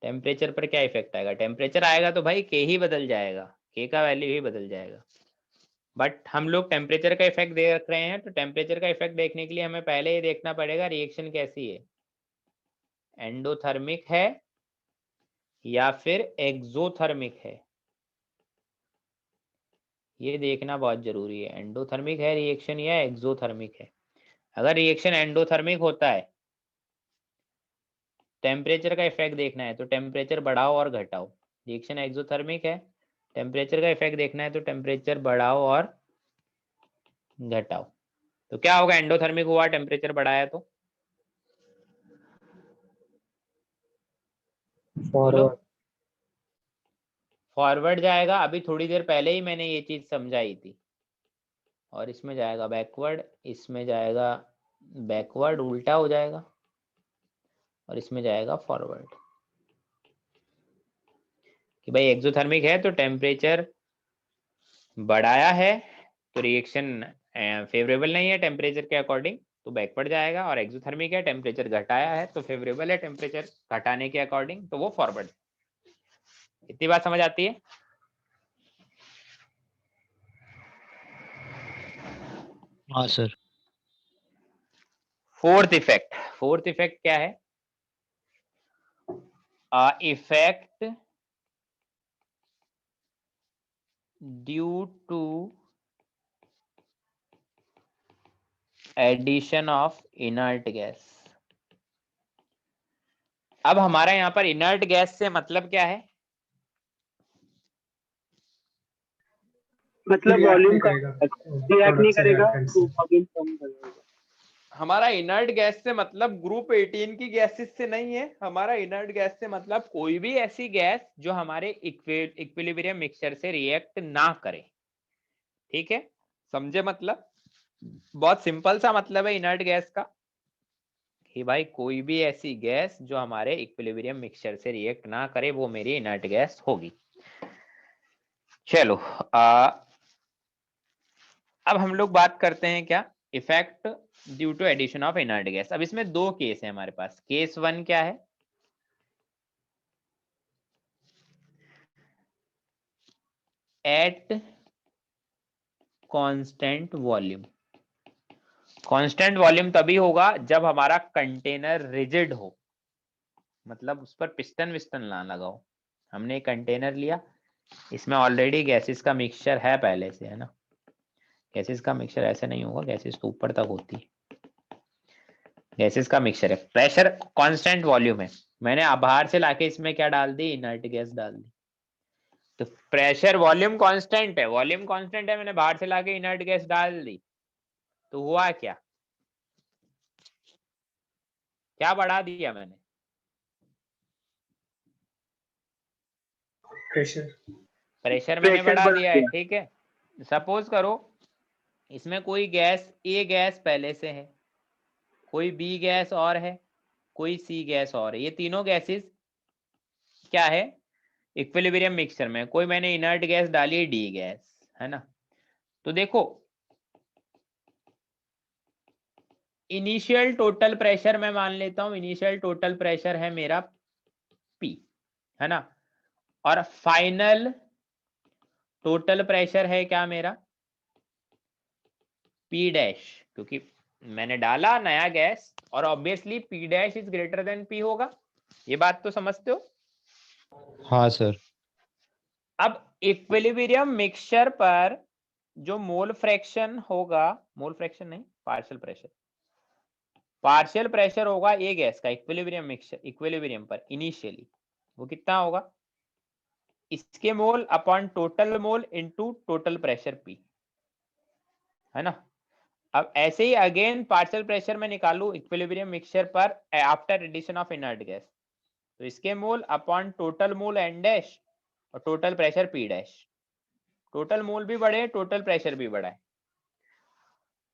टेम्परेचर पर क्या इफेक्ट आएगा? टेम्परेचर आएगा तो भाई के ही बदल जाएगा, के का वैल्यू ही बदल जाएगा। बट हम लोग टेम्परेचर का इफेक्ट देख रहे हैं तो टेम्परेचर का इफेक्ट देखने के लिए हमें पहले ये देखना पड़ेगा रिएक्शन कैसी है, एंडोथर्मिक है या फिर एक्सोथर्मिक है। ये देखना बहुत जरूरी है, एंडोथर्मिक है रिएक्शन या एक्सोथर्मिक है। अगर रिएक्शन एंडोथर्मिक होता है, टेम्परेचर का इफेक्ट देखना है तो टेम्परेचर बढ़ाओ और घटाओ। रिएक्शन एक्सोथर्मिक है, टेम्परेचर का इफेक्ट देखना है तो टेम्परेचर बढ़ाओ और घटाओ। तो क्या होगा? एंडोथर्मिक हुआ, टेम्परेचर बढ़ाया तो बोलो। फॉरवर्ड। फॉरवर्ड जाएगा। अभी थोड़ी देर पहले ही मैंने ये चीज समझाई थी। और इसमें जाएगा बैकवर्ड, इसमें जाएगा बैकवर्ड, उल्टा हो जाएगा, और इसमें जाएगा फॉरवर्ड। कि भाई एक्सोथर्मिक है तो टेम्परेचर बढ़ाया है तो रिएक्शन फेवरेबल नहीं है टेम्परेचर के अकॉर्डिंग तो बैकवर्ड जाएगा, और एक्सोथर्मिक है टेम्परेचर घटाया है तो फेवरेबल है टेम्परेचर घटाने के अकॉर्डिंग तो वो फॉरवर्ड। इतनी बात समझ आती है? हाँ सर। फोर्थ इफेक्ट क्या है? Effect due to addition of inert gas. अब हमारा यहाँ पर इनर्ट गैस से मतलब क्या है? मतलब React वॉल्यूम नहीं कम करेगा रिएक्ट नहीं product से करेगा reactant तो से। वॉल्यूम कम करेगा। हमारा इनर्ट गैस से मतलब ग्रुप 18 की गैसेस से नहीं है। हमारा इनर्ट गैस से मतलब कोई भी ऐसी गैस जो हमारे इक्विलिब्रियम मिक्सचर से रिएक्ट ना करे। ठीक है, समझे? मतलब बहुत सिंपल सा मतलब है इनर्ट गैस का कि भाई कोई भी ऐसी गैस जो हमारे इक्विलिब्रियम मिक्सचर से रिएक्ट ना करे वो मेरी इनर्ट गैस होगी। चलो अब हम लोग बात करते हैं क्या, effect due to addition of inert gas. अब इसमें दो केस है हमारे पास। केस 1 क्या है? At constant volume. Constant volume तभी होगा जब हमारा कंटेनर रिजिड हो, मतलब उस पर पिस्टन विस्टन ना लगाओ। हमने एक कंटेनर लिया, इसमें ऑलरेडी गैसेस का मिक्सचर है पहले से, है ना। गैसेस का मिक्सचर ऐसे नहीं होगा, गैसेस तो ऊपर तक होती है, गैसेस का मिक्सचर है, प्रेशर कांस्टेंट वॉल्यूम है। मैंने बाहर से लाके इसमें क्या डाल दी? इनर्ट गैस डाल दी। तो प्रेशर वॉल्यूम कांस्टेंट है, वॉल्यूम कांस्टेंट है, मैंने बाहर से लाके इनर्ट गैस डाल दी, तो हुआ क्या? क्या बढ़ा दिया मैंने? प्रेशर। प्रेशर मैंने प्रेशर बढ़ा बढ़ा दिया है। दिया। ठीक है, सपोज करो इसमें कोई गैस ए गैस पहले से है, कोई बी गैस और है, कोई सी गैस और है। ये तीनों गैसेस क्या है? इक्विलिब्रियम मिक्सचर में। कोई मैंने इनर्ट गैस डाली डी गैस, है ना। तो देखो इनिशियल टोटल प्रेशर मैं मान लेता हूं, इनिशियल टोटल प्रेशर है मेरा P, है ना। और फाइनल टोटल प्रेशर है क्या मेरा? P डैश, क्योंकि मैंने डाला नया गैस और obviously P dash is greater than P होगा। ये बात तो समझते हो? हाँ सर। अब इक्विलिब्रियम मिक्सचर पर जो मोल फ्रैक्शन होगा, मोल फ्रैक्शन नहीं, पार्शियल प्रेशर, पार्शियल प्रेशर होगा ए गैस का इक्विलिब्रियम मिक्सचर, इक्विलिब्रियम पर इनिशियली, वो कितना होगा? इसके mole upon total mole into total pressure P, है ना। अब ऐसे ही अगेन पार्शियल प्रेशर में निकालू इक्विलिब्रियम मिक्सचर पर after addition of inert gas, तो इसके mole upon total mole N dash और total pressure P dash. Total mole भी बढ़े, टोटल प्रेशर भी बढ़ा है।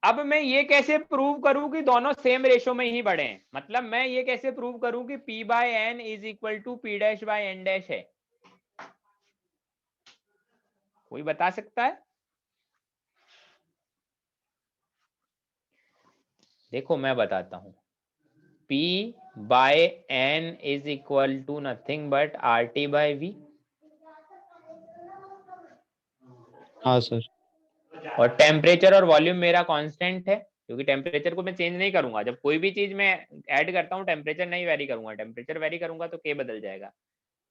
अब मैं ये कैसे प्रूव करूं कि दोनों सेम रेशो में ही बढ़े हैं? मतलब मैं ये कैसे प्रूव करूं कि P by N is equal to P dash by N dash है? कोई बता सकता है? देखो मैं बताता हूं, P by N is equal to nothing but RT by V, हाँ सर। और टेम्परेचर और वॉल्यूम मेरा कांस्टेंट है, क्योंकि टेम्परेचर को मैं चेंज नहीं करूंगा। जब कोई भी चीज मैं ऐड करता हूं टेम्परेचर नहीं वेरी करूंगा, टेम्परेचर वेरी करूंगा तो K बदल जाएगा।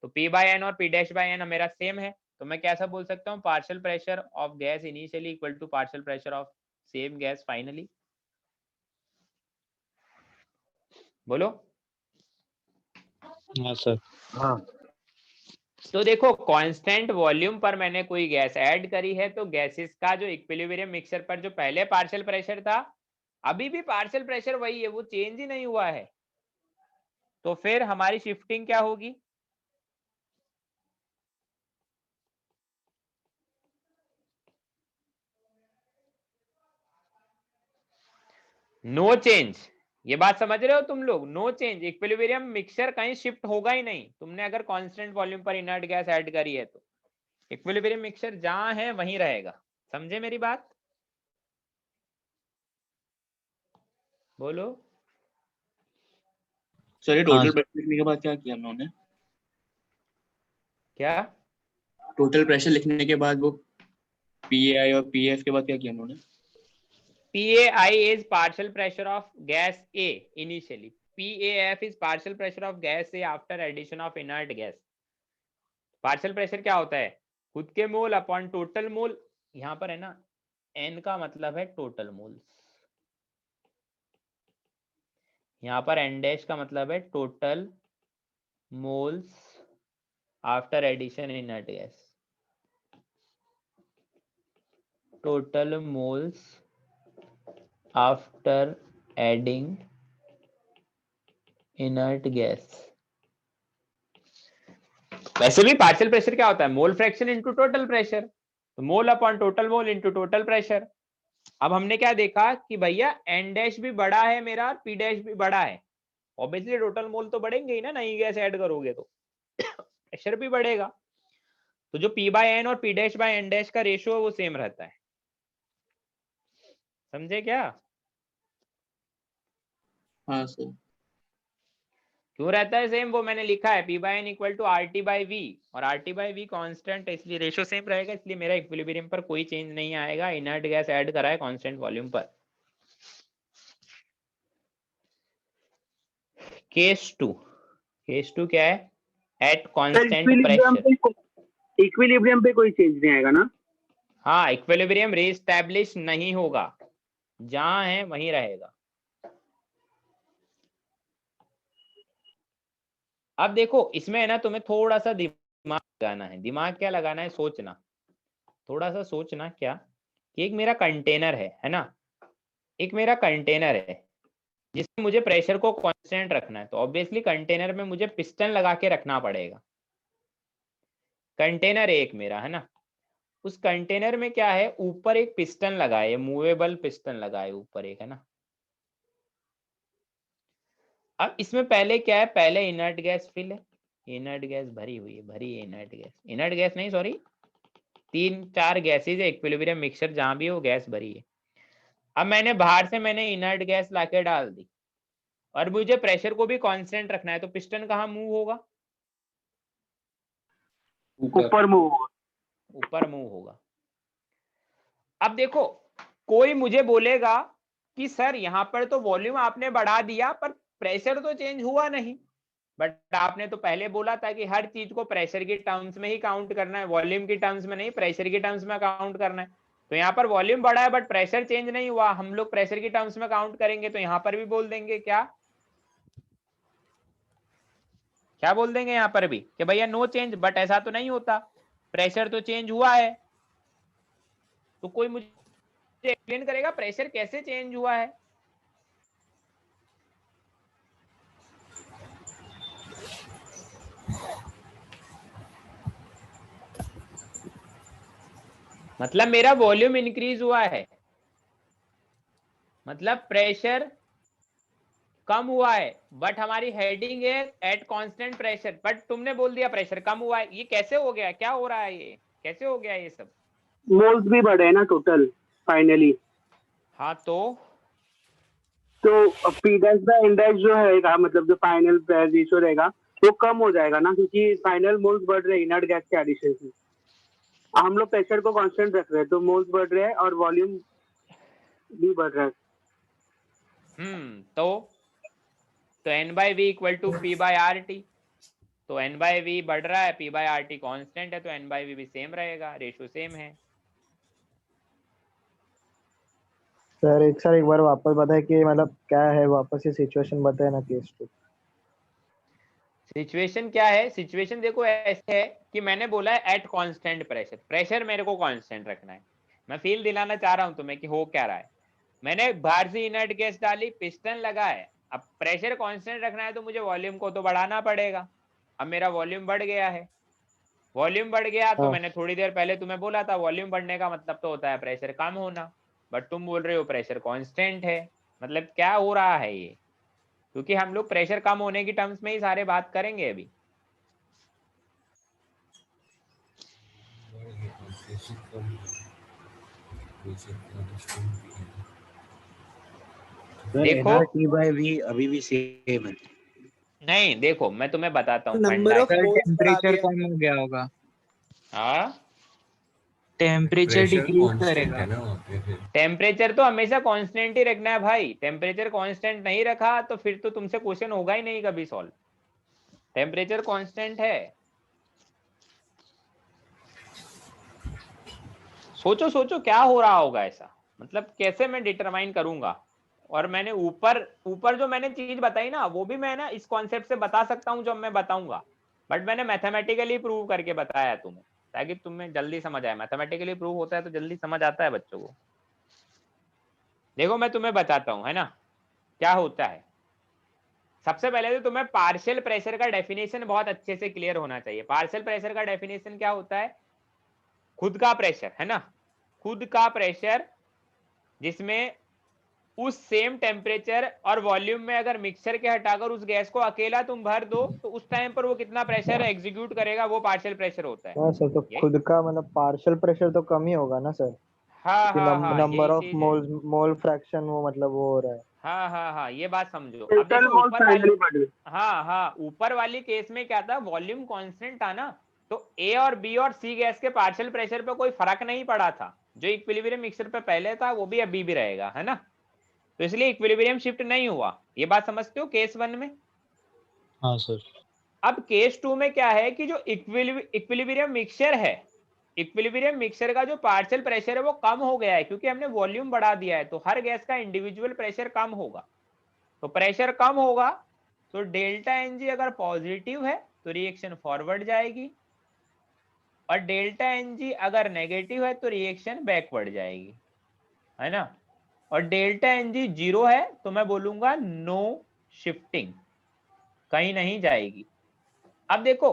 तो P बाय एन और P डैश बाय एन मेरा सेम है, तो मैं कैसा बोल सकता हूँ? Partial pressure of gas initially equal to partial pressure of same gas finally. बोलो। हाँ सर। हाँ तो देखो कांस्टेंट वॉल्यूम पर मैंने कोई गैस ऐड करी है, तो गैसेस का जो इक्विलिब्रियम मिक्सचर पर जो पहले पार्शियल प्रेशर था, अभी भी पार्शियल प्रेशर वही है, वो चेंज ही नहीं हुआ है। तो फिर हमारी शिफ्टिंग क्या होगी? No change. ये बात समझ रहे हो तुम लोग? नो चेंज, इक्विलिब्रियम मिक्सचर कहीं शिफ्ट होगा ही नहीं। तुमने अगर कांस्टेंट वॉल्यूम पर इनर्ट गैस ऐड करी है तो इक्विलिब्रियम मिक्सचर जहां है वहीं रहेगा। समझे मेरी बात? बोलो। सर ये हाँ टोटल सर। प्रेशर लिखने के बाद क्या किया उन्होंने? क्या? टोटल प्रेशर लिखने के बाद वो PAI और PF के बाद क्या किया उन्होंने? PAI is partial pressure of gas A initially, PAF is partial pressure of gas say after addition of inert gas. Partial pressure क्या होता है? खुद के मोल अपॉन टोटल मोल. यहाँ पर है ना, N का मतलब है टोटल मोल्स, यहाँ पर N डैश का मतलब है total moles after addition inert gas. Total moles after adding inert gas. वैसे भी पार्शियल प्रेशर क्या होता है? Mole fraction into total pressure. तो mole upon total mole into total pressure. अब हमने क्या देखा कि भैया N डैश भी बड़ा है मेरा और P डैश भी बड़ा है. ऑब्वियसली टोटल मोल तो बढ़ेंगे ही ना, नई गैस ऐड करोगे तो प्रेशर भी बढ़ेगा. तो जो P बाय N और P dash bye N dash का रेशियो है वो सेम रहता है. समझे क्या? हाँ सर. क्यों रहता है सेम? वो मैंने लिखा है P by N equal to RT by V, और RT बाय V कांस्टेंट है, इसलिए रेशियो सेम रहेगा, इसलिए मेरा इक्विलिब्रियम पर कोई चेंज नहीं आएगा. इनर्ट गैस ऐड करा है कांस्टेंट वॉल्यूम पर. केस टू क्या है? At constant pressure. इक्विलिब्रियम पे कोई चेंज नहीं आएगा ना? हाँ, इक्विलिब्रियम रीएस्टैब्लिश नहीं होगा, जहां है वहीं रहेगा. अब देखो इसमें है ना, तुम्हें थोड़ा सा दिमाग लगाना है. दिमाग क्या लगाना है? सोचना, थोड़ा सा सोचना. क्या कि एक मेरा कंटेनर है ना, एक मेरा कंटेनर है जिसमें मुझे प्रेशर को कांस्टेंट रखना है. तो ऑब्वियसली कंटेनर में मुझे पिस्टन लगा के रखना पड़ेगा. कंटेनर एक मेरा है ना, उस कंटेनर में क्या है, ऊपर एक पिस्टन लगा है, मूवेबल पिस्टन लगा है ऊपर एक, है ना. अब इसमें पहले क्या है? पहले इनर्ट गैस फिल है, इनर्ट गैस भरी हुई है, भरी है इनर्ट गैस नहीं सॉरी, 3-4 गैसेज है, इक्विलिब्रियम मिक्सचर जहां भी है वो गैस भरी है. अब मैंने बाहर से इनर्ट गैस लाके डाल दी और मुझे प्रेशर को भी कांस्टेंट रखना है, तो पिस्टन कहाँ मूव होगा? ऊपर मूव ऊपर मूव होगा. अब देखो कोई मुझे बोलेगा कि सर यहाँ पर तो वॉल्यूम आपने बढ़ा दिया पर प्रेशर तो चेंज हुआ नहीं. बट आपने तो पहले बोला था कि हर चीज को प्रेशर की टर्म्स में ही काउंट करना है, वॉल्यूम की टर्म्स में नहीं, प्रेशर की टर्म्स में काउंट करना है. तो यहाँ पर वॉल्यूम बढ़ा है बट प्रेशर चेंज नहीं हुआ, हम लोग प्रेशर की टर्म्स में काउंट करेंगे. तो यहाँ पर भी बोल देंगे क्या बोल देंगे यहाँ पर भी कि भैया नो चेंज. बट ऐसा तो नहीं होता, प्रेशर तो चेंज हुआ है. तो कोई मुझे एक्सप्लेन करेगा प्रेशर कैसे चेंज हुआ है? मतलब मेरा वॉल्यूम इंक्रीज हुआ है, मतलब प्रेशर कम हुआ है, बट हमारी हेडिंग है एट कांस्टेंट प्रेशर. बट तुमने बोल दिया प्रेशर कम हुआ है. ये कैसे हो गया? क्या हो रहा है? ये कैसे हो गया ये सब? मोल्स भी बढ़े हैं ना टोटल फाइनली. हाँ तो P dash bye N dash जो रहेगा, मतलब जो फाइनल रेशियो रहेगा वो कम हो जाएगा ना, क्योंकि फाइनल मोल्स बढ़ रहे हैं इनर्ट गैस के एडिशन से. हम लोग प्रेशर को कांस्टेंट रख रहे हैं तो मोल्स बढ़ रहे हैं और वॉल्यूम भी बढ़ रहा है. तो N by V equal to P by RT. तो N बाई वी बढ़ रहा है, P बाय RT कांस्टेंट है, तो N बाई वी भी सेम रहेगा, रेशियो सेम है. सर एक बार वापस बताए कि मतलब क्या है, वापस ये सिचुएशन बताए ना केस टू. सिचुएशन क्या है? सिचुएशन देखो ऐसे है कि मैंने बोला है एट कांस्टेंट प्रेशर, प्रेशर मेरे को कांस्टेंट रखना है. मैं फील दिलाना चाह रहा हूं तुम्हें कि हो क्या रहा है. मैंने बाहर से इनर्ट गैस डाली, पिस्टन लगा है, अब प्रेशर कांस्टेंट रखना है तो मुझे वॉल्यूम को तो बढ़ाना पड़ेगा. अब मेरा वॉल्यूम बढ़ गया है, वॉल्यूम बढ़ गया तो मैंने थोड़ी देर पहले तुम्हें बोला था वॉल्यूम बढ़ने का मतलब तो होता है प्रेशर कम होना. बट तुम बोल रहे हो प्रेशर कांस्टेंट है. मतलब क्या हो रहा है ये? क्योंकि हम लोग प्रेशर कम होने की टर्म्स में ही सारे बात करेंगे अभी. देखो T by V अभी भी सेम है. नहीं, देखो मैं तुम्हें बताता हूँ. नंबर ऑफ मोल्स बढ़ा टेम्परेचर दिया. कम हो गया होगा. हाँ टेम्परेचर प्रेशर डिक्रीज कांस्टेंट करेगा। है ना वहाँ पे फिर। टेम्परेचर तो हमेशा कांस्टेंट ही रखना है भाई, टेम्परेचर कांस्टेंट नहीं रखा तो फिर तो तुमसे क्वेश्चन होगा ही नहीं कभी सॉल्व। टेम्परेचर कांस्टेंट है। सोचो सोचो क्या हो रहा होगा ऐसा, मतलब कैसे मैं डिटरमाइन करूंगा। और मैंने ऊपर ऊपर जो मैंने चीज बताई ना वो भी मैं ना इस कॉन्सेप्ट से बता सकता हूँ जब मैं बताऊंगा, बट मैंने मैथमेटिकली प्रूव करके बताया तुम्हें ताकि तुम्हें जल्दी समझ आए। मैथमेटिकली प्रूव होता है तो जल्दी समझ आता है बच्चों को। देखो मैं तुम्हें बताता हूँ है ना क्या होता है। सबसे पहले तो तुम्हें पार्शियल प्रेशर का डेफिनेशन बहुत अच्छे से क्लियर होना चाहिए। पार्शियल प्रेशर का डेफिनेशन क्या होता है? खुद का प्रेशर है ना, खुद का प्रेशर जिसमें उस सेम टेम्परेचर और वॉल्यूम में अगर मिक्सचर के हटाकर उस गैस को अकेला तुम भर दो तो उस टाइम पर वो कितना प्रेशर एग्जीक्यूट करेगा, वो पार्शियल प्रेशर होता है। हाँ सर, तो यही, खुद का मतलब पार्शियल प्रेशर तो कम ही होगा ना सर, हाँ कि हाँ हाँ नंबर यही ऑफ चीज है। मोल फ्रैक्शन वो मतलब वो हो रहा है। हाँ हाँ हाँ ये बात समझो। अब टोटल देखो मोल्स ऊपर वाली, फाइनली बढ़ गए। हाँ हाँ ऊपर वाली केस में क्या था, वॉल्यूम कांस्टेंट था ना, तो ए और बी और सी गैस के पार्शियल प्रेशर पे कोई फर्क नहीं पड़ा था। जो इक्विलिब्रियम मिक्सचर पे पहले था वो भी अभी भी रहेगा है ना, तो इसलिए इक्विलिब्रियम शिफ्ट नहीं हुआ। ये बात समझते हो केस 1 में। हाँ सर। अब केस 2 में क्या है कि जो इक्विलिब्रियम मिक्सचर है, इक्विलिब्रियम मिक्सचर का जो पार्शियल प्रेशर है वो कम हो गया है क्योंकि हमने वॉल्यूम बढ़ा दिया है, तो हर गैस का इंडिविजुअल प्रेशर कम होगा। तो प्रेशर कम होगा तो डेल्टा एनजी अगर पॉजिटिव है तो रिएक्शन फॉरवर्ड जाएगी, और डेल्टा एनजी अगर नेगेटिव है तो रिएक्शन बैकवर्ड जाएगी, है ना। और डेल्टा एनजी 0 है तो मैं बोलूंगा नो शिफ्टिंग, कहीं नहीं जाएगी। अब देखो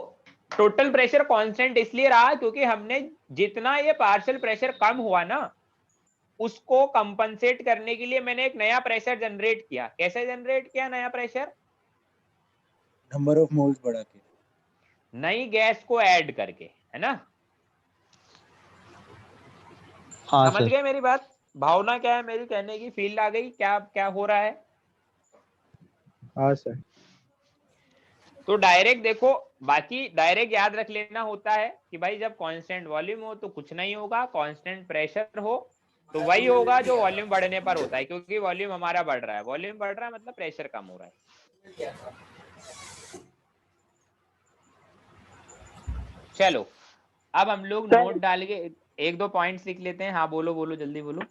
टोटल प्रेशर कांस्टेंट इसलिए रहा क्योंकि हमने जितना ये पार्शियल प्रेशर कम हुआ ना उसको कंपनसेट करने के लिए मैंने एक नया प्रेशर जनरेट किया। कैसे जनरेट किया नया प्रेशर? नंबर ऑफ मोल्स बढ़ा के, नई गैस को ऐड करके, है ना। हाँ समझ सर। गए मेरी बात? भावना क्या है मेरी कहने की, फील आ गई क्या क्या हो रहा है? हाँ सर। तो डायरेक्ट देखो, बाकी डायरेक्ट याद रख लेना होता है कि भाई जब कांस्टेंट वॉल्यूम हो तो कुछ नहीं होगा, कांस्टेंट प्रेशर हो तो वही होगा जो वॉल्यूम बढ़ने पर होता है, क्योंकि वॉल्यूम हमारा बढ़ रहा है। वॉल्यूम बढ़ रहा है मतलब प्रेशर कम हो रहा है। चलो अब हम लोग सर नोट डाल के एक दो पॉइंट्स लिख लेते हैं। हाँ बोलो बोलो जल्दी बोलो।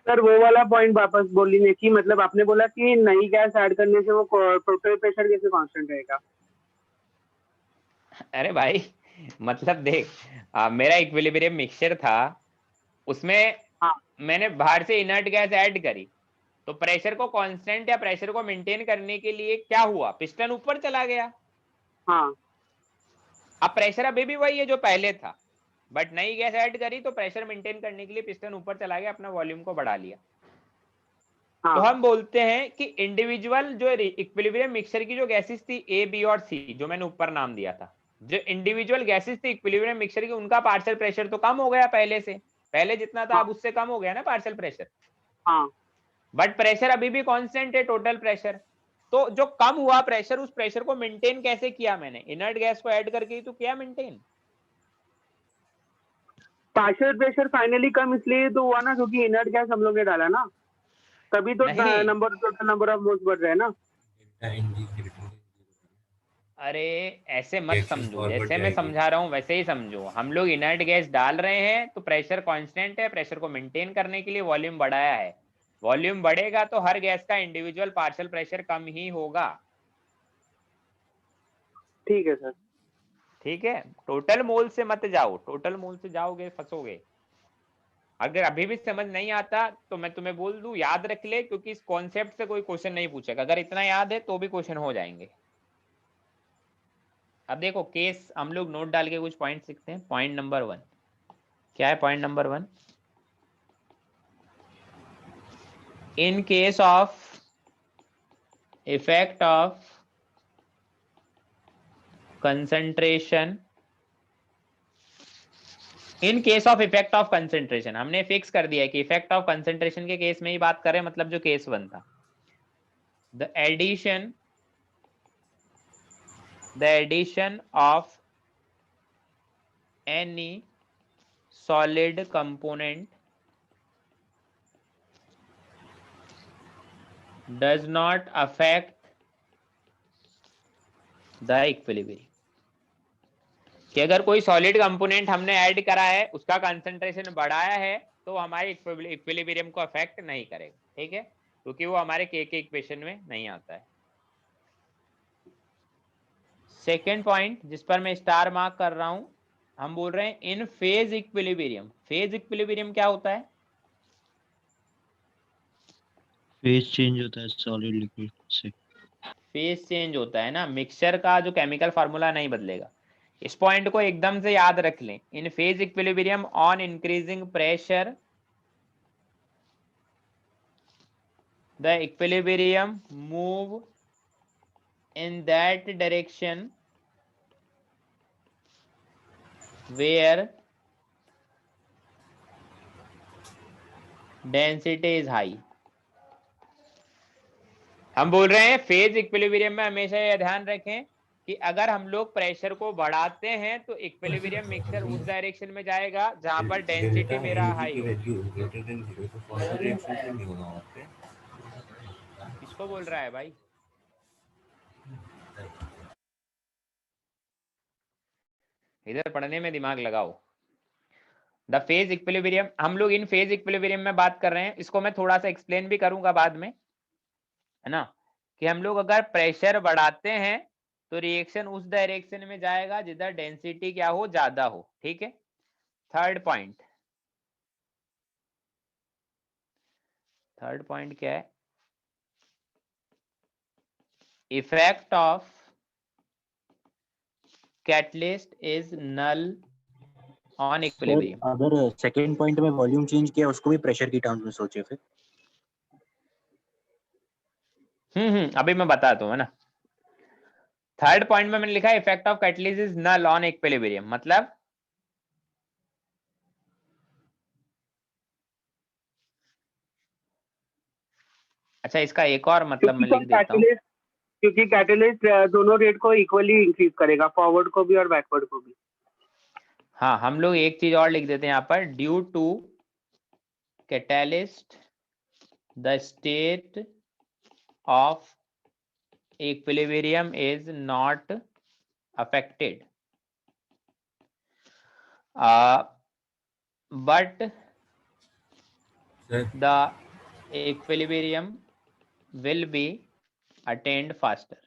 सर वो वाला पॉइंट वापस बोलने की, मतलब आपने बोला कि नई गैस ऐड करने से वो टोटल प्रेशर कैसे कांस्टेंट रहेगा? अरे भाई मतलब देख मेरा इक्विलिब्रियम मिक्सचर था, उसमें हाँ मैंने बाहर से इनर्ट गैस ऐड करी तो प्रेशर को कांस्टेंट या प्रेशर को मेंटेन करने के लिए क्या हुआ, पिस्टन ऊपर चला गया। हाँ अब प्रेशर अभी भी वही है जो पहले था, बट नई गैस ऐड करी तो प्रेशर मेंटेन करने के लिए पिस्टन ऊपर चला गया, अपना वॉल्यूम को बढ़ा लिया। तो हाँ हम बोलते हैं कि इंडिविजुअल जो इक्विलिब्रियम मिक्सचर की जो गैसेस थी ए बी और सी, जो मैंने ऊपर नाम दिया था, जो इंडिविजुअल गैसेस थी इक्विलिब्रियम मिक्सचर की, उनका पार्शियल प्रेशर तो कम हो गया पहले से, पहले जितना था हाँ अब उससे कम हो गया ना पार्शियल प्रेशर, हाँ बट प्रेशर अभी भी कांस्टेंट है टोटल प्रेशर। तो जो कम हुआ प्रेशर, उस प्रेशर को मेंटेन कैसे किया मैंने? इनर्ट गैस को ऐड करके ही तो किया मेंटेन। पार्शियल प्रेशर फाइनली कम इसलिए तो हुआ ना क्योंकि इनर्ट गैस हम लोग ने डाला ना, तभी तो नहीं टोटल नंबर ऑफ मोल्स बढ़ रहे हैं ना। अरे ऐसे मत रिएक्शन समझो, फॉरवर्ड जैसे मैं जाएगी। समझा रहा हूँ वैसे ही समझो। हम लोग इनर्ट गैस डाल रहे हैं तो प्रेशर कांस्टेंट है, प्रेशर को मेंटेन करने के लिए वॉल्यूम बढ़ाया है। वॉल्यूम बढ़ेगा तो हर गैस का इंडिविजुअल पार्शियल प्रेशर कम ही होगा। ठीक है सर। ठीक है, टोटल मोल से मत जाओ, टोटल मोल से जाओगे फंसोगे। अगर अभी भी समझ नहीं आता तो मैं तुम्हें बोल दूं याद रख ले, क्योंकि इस कॉन्सेप्ट से कोई क्वेश्चन नहीं पूछेगा। अगर इतना याद है तो भी क्वेश्चन हो जाएंगे। अब देखो केस हम लोग नोट डाल के कुछ पॉइंट लिखते हैं। पॉइंट नंबर 1 क्या है? Point number 1, in case of effect of concentration, in case of effect of concentration हमने फिक्स कर दिया है कि इफेक्ट ऑफ कंसंट्रेशन के केस में ही बात करें, मतलब जो केस 1 था। The addition of any solid component does not affect the equilibrium। कि अगर कोई सॉलिड कंपोनेंट हमने ऐड करा है, उसका कंसंट्रेशन बढ़ाया है, तो हमारे इक्विलिब्रियम को अफेक्ट नहीं करेगा, ठीक है, क्योंकि वो हमारे के इक्वेशन में नहीं आता है। सेकेंड पॉइंट जिस पर मैं स्टार मार्क कर रहा हूं, हम बोल रहे हैं इन फेज इक्विलिब्रियम। फेज इक्विलिब्रियम क्या होता है? फेज चेंज होता है सॉलिड लिक्विड से। फेज चेंज होता है ना, मिक्सचर का जो केमिकल फार्मूला नहीं बदलेगा। इस पॉइंट को एकदम से याद रख लें। In phase equilibrium on increasing pressure the equilibrium move in that direction where density is high। हम बोल रहे हैं फेज इक्विलिब्रियम में हमेशा यह ध्यान रखें कि अगर हम लोग प्रेशर को बढ़ाते हैं तो इक्विलिब्रियम मिक्सचर उस डायरेक्शन में जाएगा जहां पर डेंसिटी मेरा हाई हो। किसको बोल रहा है भाई? इधर पढ़ने में दिमाग लगाओ। द फेज इक्विलिब्रियम, हम लोग इन फेज इक्विलिब्रियम में बात कर रहे हैं, इसको मैं थोड़ा सा एक्सप्लेन भी करूंगा बाद में, है ना, कि हम लोग अगर प्रेशर बढ़ाते हैं तो रिएक्शन उस डायरेक्शन में जाएगा जिधर डेंसिटी क्या हो, ज्यादा हो, ठीक है। थर्ड पॉइंट क्या है? Effect of catalyst is null on equilibrium. अगर सेकंड पॉइंट में वॉल्यूम चेंज किया उसको भी प्रेशर की टर्म्स में सोचे फिर। अभी मैं बताता हूँ, है ना। थर्ड पॉइंट में मैंने लिखा है effect of catalyst is null on equilibrium, मतलब अच्छा इसका एक और मतलब मैं लिख देता हूँ, क्योंकि कैटलिस्ट दोनों रेट को इक्वली इंक्रीज करेगा, फॉरवर्ड को भी और बैकवर्ड को भी। हाँ, हम लोग एक चीज और लिख देते हैं यहाँ पर, due to catalyst the state of equilibrium is not affected but the equilibrium will be attained faster।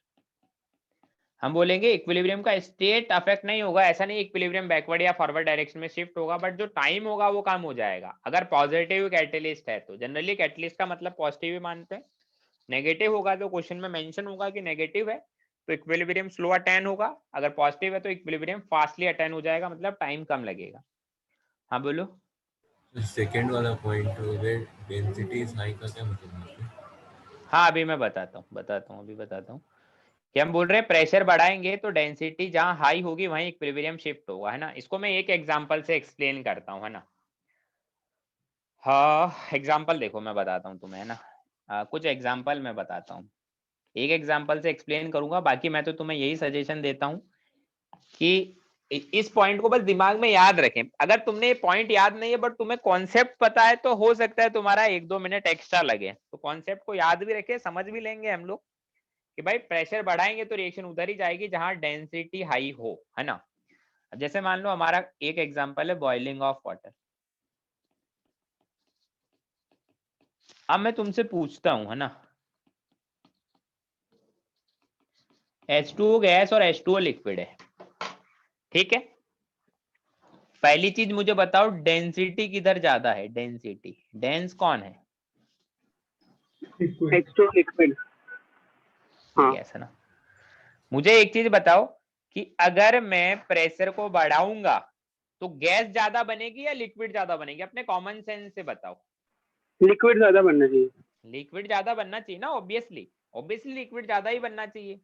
हम बोलेंगे इक्विलिब्रियम का स्टेट अफेक्ट नहीं होगा, ऐसा नहीं इक्विलिब्रियम बैकवर्ड या फॉरवर्ड डायरेक्शन में शिफ्ट होगा, बट जो टाइम होगा वो कम हो जाएगा अगर पॉजिटिव कैटलिस्ट है तो। जनरली कैटलिस्ट का मतलब पॉजिटिव ही मानते हैं, नेगेटिव होगा तो क्वेश्चन में मेंशन होगा कि नेगेटिव है तो इक्विलिब्रियम स्लो अटेन होगा, अगर पॉजिटिव है तो इक्विलिब्रियम फास्टली अटेन हो जाएगा, मतलब टाइम कम लगेगा। हाँ बोलो। सेकंड वाला point where density is high का क्या मतलब है? हाँ अभी मैं बताता हूँ कि हम बोल रहे हैं प्रेशर बढ़ाएंगे तो डेंसिटी जहां हाई होगी वहीं इक्विलिब्रियम शिफ्ट होगा, है ना। इसको मैं एक एग्जांपल से एक्सप्लेन करता हूँ, है ना। हाँ एग्जांपल देखो मैं बताता हूँ तुम्हें, है ना। कुछ एग्जांपल मैं बताता हूँ, एक एग्जांपल से एक्सप्लेन करूंगा, बाकी मैं तो तुम्हें यही सजेशन देता हूँ कि इस पॉइंट को बस दिमाग में याद रखें। अगर तुमने ये पॉइंट याद नहीं है बट तुम्हें कॉन्सेप्ट पता है तो हो सकता है तुम्हारा 1-2 मिनट एक्स्ट्रा लगे, तो कॉन्सेप्ट को याद भी रखे, समझ भी लेंगे हम लोग कि भाई प्रेशर बढ़ाएंगे तो रिएक्शन उधर ही जाएगी जहां डेंसिटी हाई हो, है ना। जैसे मान लो हमारा एक एग्जांपल है बॉइलिंग ऑफ वाटर। अब मैं तुमसे पूछता हूं, है ना, H2O गैस और H2O लिक्विड है, ठीक है। पहली चीज मुझे बताओ डेंसिटी किधर ज्यादा है? डेंसिटी, डेंस कौन है? H2 liquid. हाँ गैस है ना। मुझे एक चीज बताओ कि अगर मैं प्रेशर को बढ़ाऊंगा तो गैस ज्यादा बनेगी या लिक्विड ज्यादा बनेगी? अपने कॉमन सेंस से बताओ। लिक्विड ज्यादा बनना चाहिए। लिक्विड ज्यादा बनना चाहिए ना, ऑब्वियसली लिक्विड ज्यादा ही बनना चाहिए।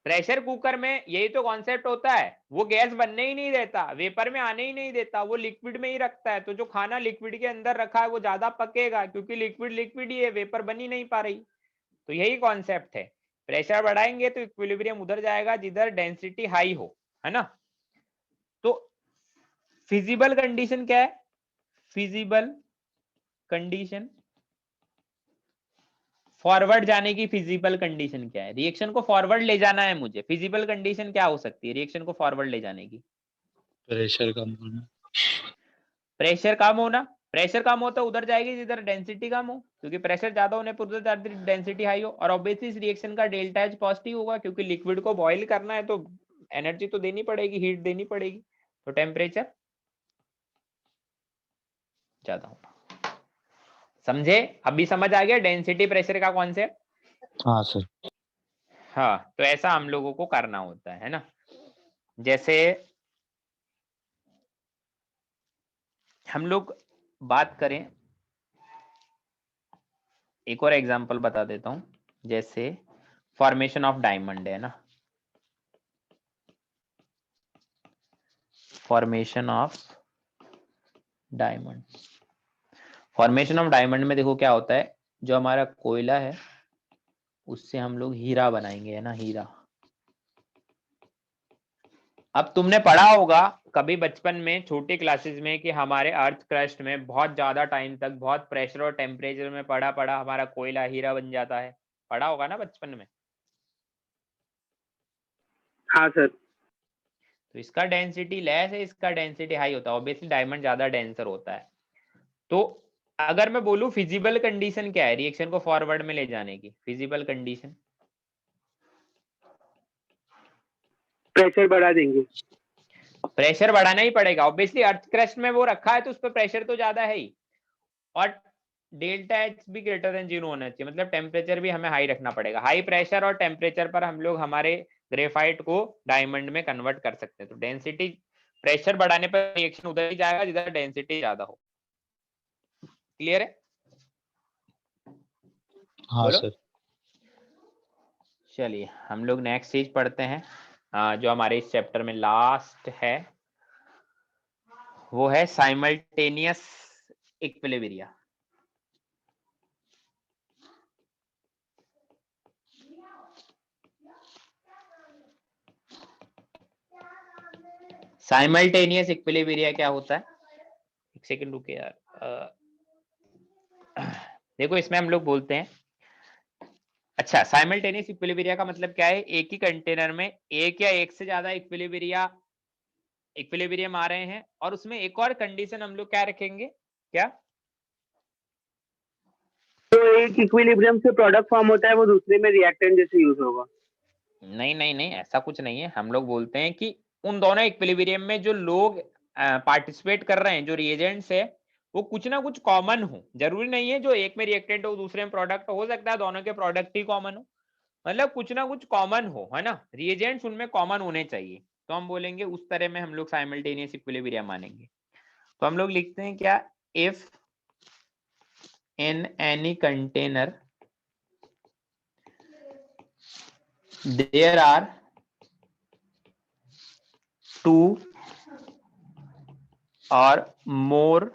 प्रेशर कुकर में यही तो कॉन्सेप्ट होता है, वो गैस बनने ही नहीं देता, वेपर में आने ही नहीं देता, वो लिक्विड में ही रखता है, तो जो खाना लिक्विड के अंदर रखा है वो ज्यादा पकेगा क्योंकि लिक्विड ही है, वेपर बन ही नहीं पा रही। तो यही कॉन्सेप्ट है, प्रेशर बढ़ाएंगे तो इक्विलिब्रियम उधर जाएगा जिधर डेंसिटी हाई हो, है ना। तो फिजिबल कंडीशन क्या है? फिजिबल कंडीशन, फॉरवर्ड जाने की फिजिबल कंडीशन क्या है? रिएक्शन को फॉरवर्ड ले जाना है मुझे, फिजिबल कंडीशन क्या हो सकती है रिएक्शन को फॉरवर्ड ले जाने की? प्रेशर कम होना। प्रेशर कम होना। प्रेशर कम हो तो उधर जाएगी जिधर डेंसिटी कम हो, क्योंकि प्रेशर ज्यादा होने पर उधर डेंसिटी हाई हो। और ऑब्वियसली इस रिएक्शन का डेल्टा एच पॉजिटिव होगा, क्योंकि लिक्विड को बॉईल करना है तो एनर्जी तो देनी पड़ेगी, हीट देनी पड़ेगी, तो टेम्परेचर ज्यादा होगा। समझे? अभी समझ आ गया डेंसिटी प्रेशर का कॉन्सेप्ट? हाँ सर। हाँ, तो ऐसा हम लोगों को करना होता है ना। जैसे हम लोग बात करें, एक और एग्जांपल बता देता हूं, जैसे फॉर्मेशन ऑफ डायमंड है ना, formation of diamond. Formation of diamond में देखो क्या होता है, जो हमारा कोयला है उससे हम लोग हीरा बनाएंगे, है ना, हीरा। अब तुमने पढ़ा होगा कभी बचपन में छोटी क्लासेस में कि हमारे अर्थ क्रस्ट में बहुत ज्यादा टाइम तक बहुत प्रेशर और टेम्परेचर में पड़ा पड़ा हमारा कोयला हीरा बन जाता है। पढ़ा होगा ना बचपन में? हाँ सर। तो इसका डेंसिटी लेस है, इसका डेंसिटी हाई होता है, ऑब्वियसली डायमंड ज्यादा डेंसर होता है। तो अगर मैं बोलूं फिजिबल कंडीशन क्या है रिएक्शन को फॉरवर्ड में ले जाने की, फिजिबल कंडीशन प्रेशर बढ़ा देंगे। प्रेशर बढ़ाना ही पड़ेगा, ऑब्वियसली अर्थ क्रस्ट में वो रखा है तो उस पर प्रेशर तो ज्यादा है ही, और डेल्टा एच भी ग्रेटर देन 0 होना चाहिए, मतलब टेम्परेचर भी हमें हाई रखना पड़ेगा। हाई प्रेशर और टेम्परेचर पर हम लोग हमारे ग्रेफाइट को डायमंड में कन्वर्ट कर सकते हैं। तो डेंसिटी, प्रेशर बढ़ाने पर रिएक्शन उधर ही जाएगा जिधर डेंसिटी ज्यादा हो। क्लियर है? हाँ बोलो। सर। चलिए हम लोग नेक्स्ट चीज पढ़ते हैं, जो हमारे इस चैप्टर में लास्ट है, वो है साइमल्टेनियस इक्विलिब्रिया। साइमल्टेनियस इक्विलिब्रिया क्या होता है? एक सेकंड रुके यार। देखो इसमें हम लोग बोलते हैं, अच्छा साइमल्टेनियस इक्विलिब्रिया का मतलब क्या है, एक ही कंटेनर में एक या एक से ज्यादा इक्विलिब्रियम आ रहे हैं, और उसमें एक और कंडीशन हम लोग क्या रखेंगे, क्या? तो एक इक्विलिब्रियम से प्रोडक्ट फॉर्म होता है, वो दूसरे में रिएक्टेंट जैसे यूज होगा। नहीं नहीं नहीं, ऐसा कुछ नहीं है। हम लोग बोलते हैं कि उन दोनों इक्विलिब्रियम में जो लोग पार्टिसिपेट कर रहे हैं, जो रिएजेंट्स है, वो कुछ ना कुछ कॉमन हो। जरूरी नहीं है जो एक में रिएक्टेंट हो दूसरे में प्रोडक्ट हो सकता है दोनों के प्रोडक्ट ही कॉमन हो, मतलब कुछ ना कुछ कॉमन हो, है ना, रिएजेंट्स उनमें कॉमन होने चाहिए। तो हम बोलेंगे उस तरह में हम लोग साइमल्टेनियस इक्विलिब्रियम मानेंगे। तो हम लोग लिखते हैं क्या, if in any container there are two or more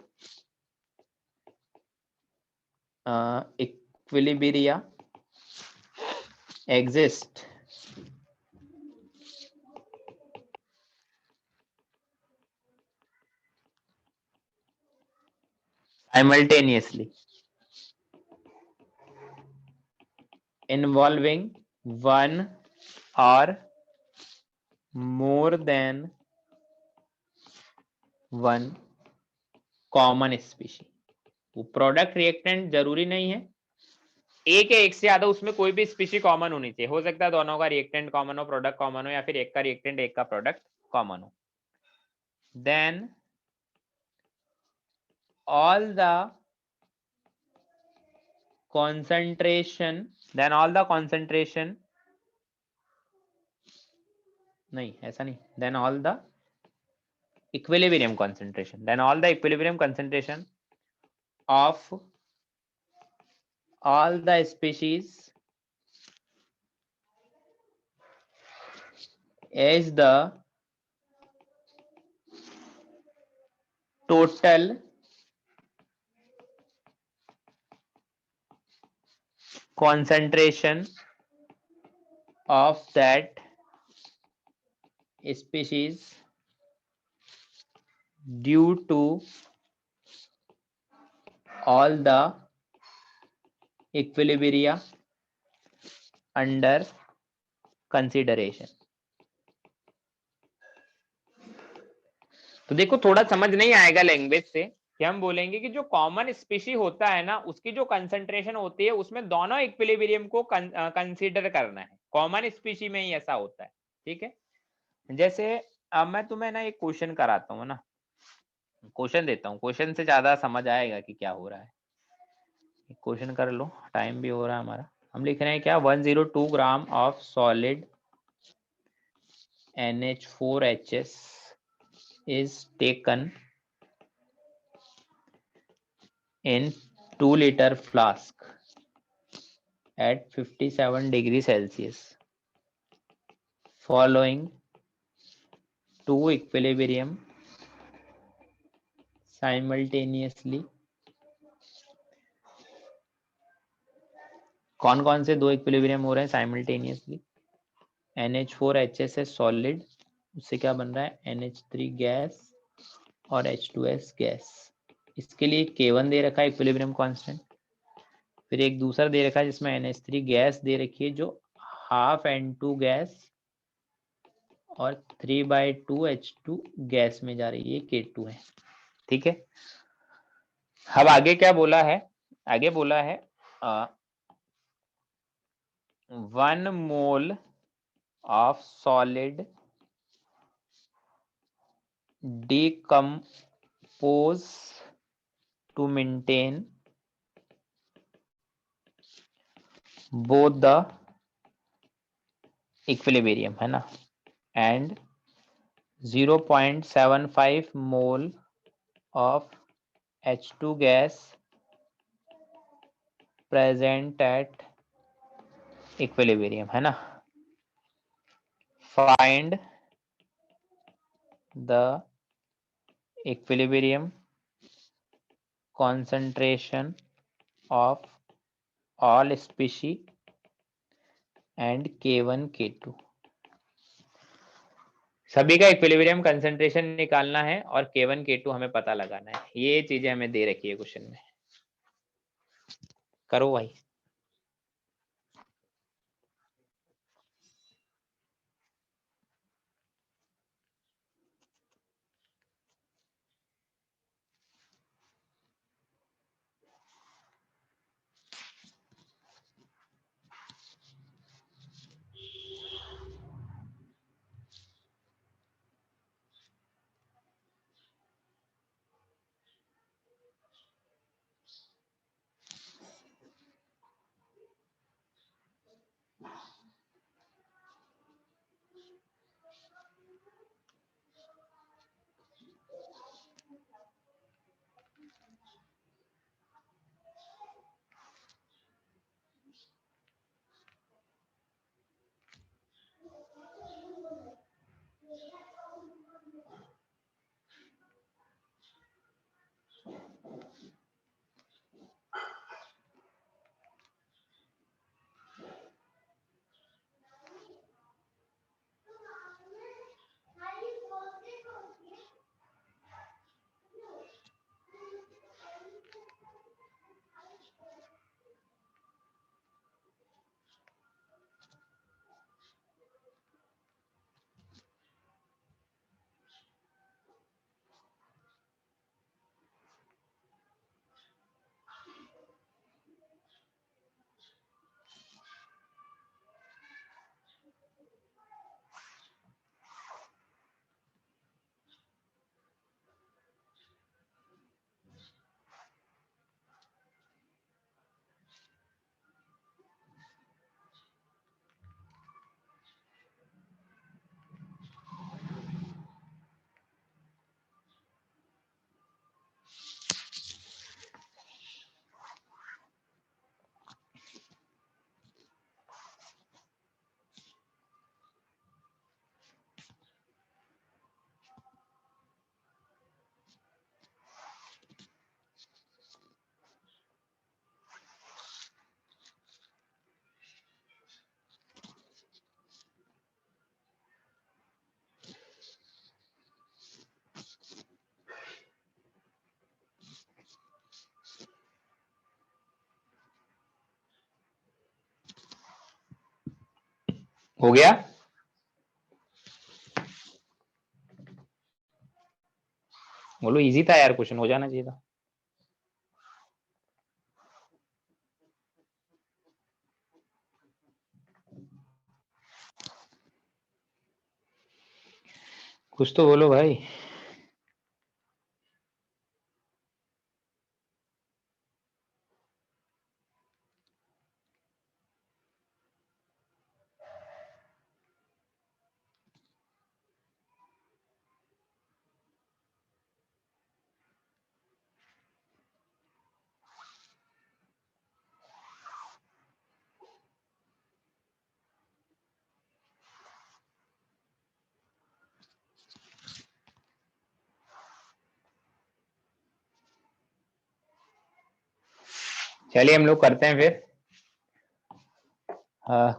equilibria exist simultaneously involving one or more than one common species। वो प्रोडक्ट रिएक्टेंट जरूरी नहीं है एक या एक से ज्यादा, उसमें कोई भी स्पीशी कॉमन होनी चाहिए। हो सकता है दोनों का रिएक्टेंट कॉमन हो, प्रोडक्ट कॉमन हो, या फिर एक का रिएक्टेंट एक का प्रोडक्ट कॉमन हो। देन all the concentration नहीं, ऐसा नहीं, then all the equilibrium concentration of all the species is the total concentration of that species due to all the equilibria under consideration। तो देखो थोड़ा समझ नहीं आएगा लैंग्वेज से कि हम बोलेंगे कि जो कॉमन स्पीशी होता है ना उसकी जो कंसंट्रेशन होती है उसमें दोनों इक्विलिब्रियम को कंसीडर करना है। कॉमन स्पीशी में ही ऐसा होता है, ठीक है। जैसे अब मैं तुम्हें ना एक क्वेश्चन कराता हूँ ना, क्वेश्चन देता हूँ, क्वेश्चन से ज्यादा समझ आएगा कि क्या हो रहा है। क्वेश्चन कर लो, टाइम भी हो रहा है हमारा। हम लिख रहे हैं क्या, 102 gram of solid NH4HS is taken in 2 liter flask at 57 degrees Celsius following 2 equilibrium simultaneously। कौन कौन से 2 इक्विलिब्रियम हो रहे हैं साइमल्टेनियसली? NH4HS है सॉलिड, उससे क्या बन रहा है NH3 गैस और H2S गैस। इसके लिए K1 दे रखा है इक्विलिब्रियम कांस्टेंट, फिर एक दूसरा दे रखा है जिसमें NH3 गैस दे रखी है जो हाफ N2 गैस और 3/2 H2 गैस में जा रही है, K2 है, ठीक है। अब आगे क्या बोला है, आगे बोला है 1 मोल of solid decompose to maintain both the equilibrium, है ना, and 0.75 mole of H2 gas present at equilibrium, है ना। Find the equilibrium concentration of all species and K1 K2। सभी का इक्विलिब्रियम कंसंट्रेशन निकालना है और K1 K2 हमें पता लगाना है। ये चीजें हमें दे रखी है क्वेश्चन में, करो भाई। हो गया? बोलो इजी था यार, क्वेश्चन हो जाना चाहिए था। कुछ तो बोलो भाई। चलिए हम लोग करते हैं फिर।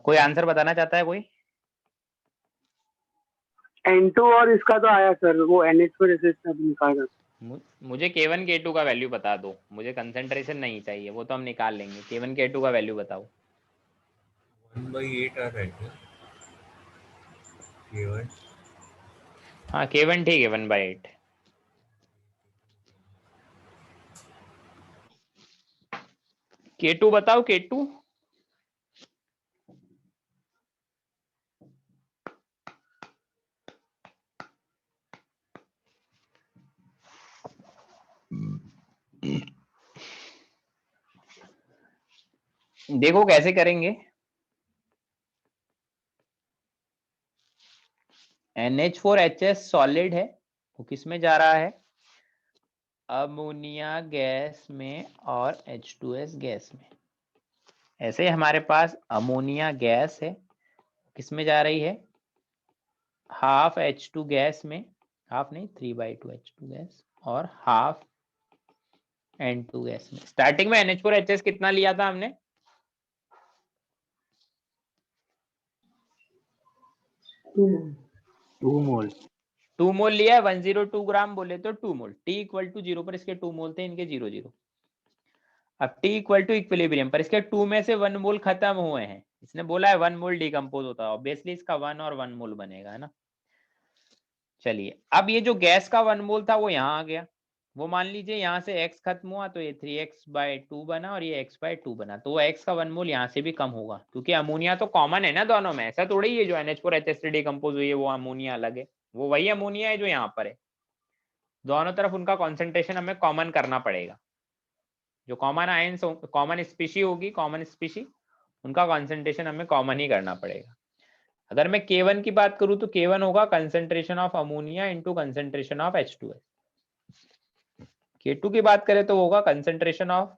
कोई आंसर बताना चाहता है कोई? N2 और इसका तो आया सर, वो NH पर रेसिस्टेंस निकाला। मुझे K1 K2 का वैल्यू बता दो, मुझे कंसंट्रेशन नहीं चाहिए, वो तो हम निकाल लेंगे। K1 K2 का वैल्यू बताओ। 1/8 आ रहा है क्या? K1 हाँ K1 ठीक है, 1/8। K2 बताओ, K2। देखो कैसे करेंगे। NH4HS सॉलिड है, वो किस में जा रहा है? अमोनिया गैस में और H2S गैस में। ऐसे हमारे पास अमोनिया गैस है, किस में जा रही है? हाफ H2 गैस में, हाफ नहीं 3/2 H2 गैस, और हाफ N2 गैस में। स्टार्टिंग में NH4HS कितना लिया था हमने? 2 मोल 2 मोल लिया है। 102 ग्राम बोले तो 2 मोल। T इक्वल टू 0 पर इसके 2 मोल थे, इनके 0 0। अब T इक्वल टू इक्विलिब्रियम पर इसके 2 में से 1 मोल खत्म हुए हैं। इसने बोला है 1 मोल डिकम्पोज होता है, ऑब्वियसली इसका 1 और 1 मोल बनेगा, है ना। चलिए अब ये जो गैस का 1 मोल था वो यहाँ आ गया। वो मान लीजिए यहाँ से x खत्म हुआ तो ये 3x/2 बना और ये x/2 बना, तो वो x का 1 मोल यहाँ से भी कम होगा, क्योंकि अमोनिया तो कॉमन है ना दोनों में। ऐसा थोड़ी है जो NH4HS से डिकम्पोज हुई है वो अमोनिया अलग है, वो वही अमोनिया है जो यहाँ पर है। दोनों तरफ उनका कॉन्सेंट्रेशन हमें कॉमन करना पड़ेगा। जो कॉमन आयंस, कॉमन स्पीशी होगी, कॉमन स्पीशी, उनका कॉन्सेंट्रेशन हमें कॉमन ही करना पड़ेगा। अगर मैं K1 की बात करूं तो K1 होगा concentration of ammonia into concentration of H2S। K2 की बात करें तो होगा कंसेंट्रेशन ऑफ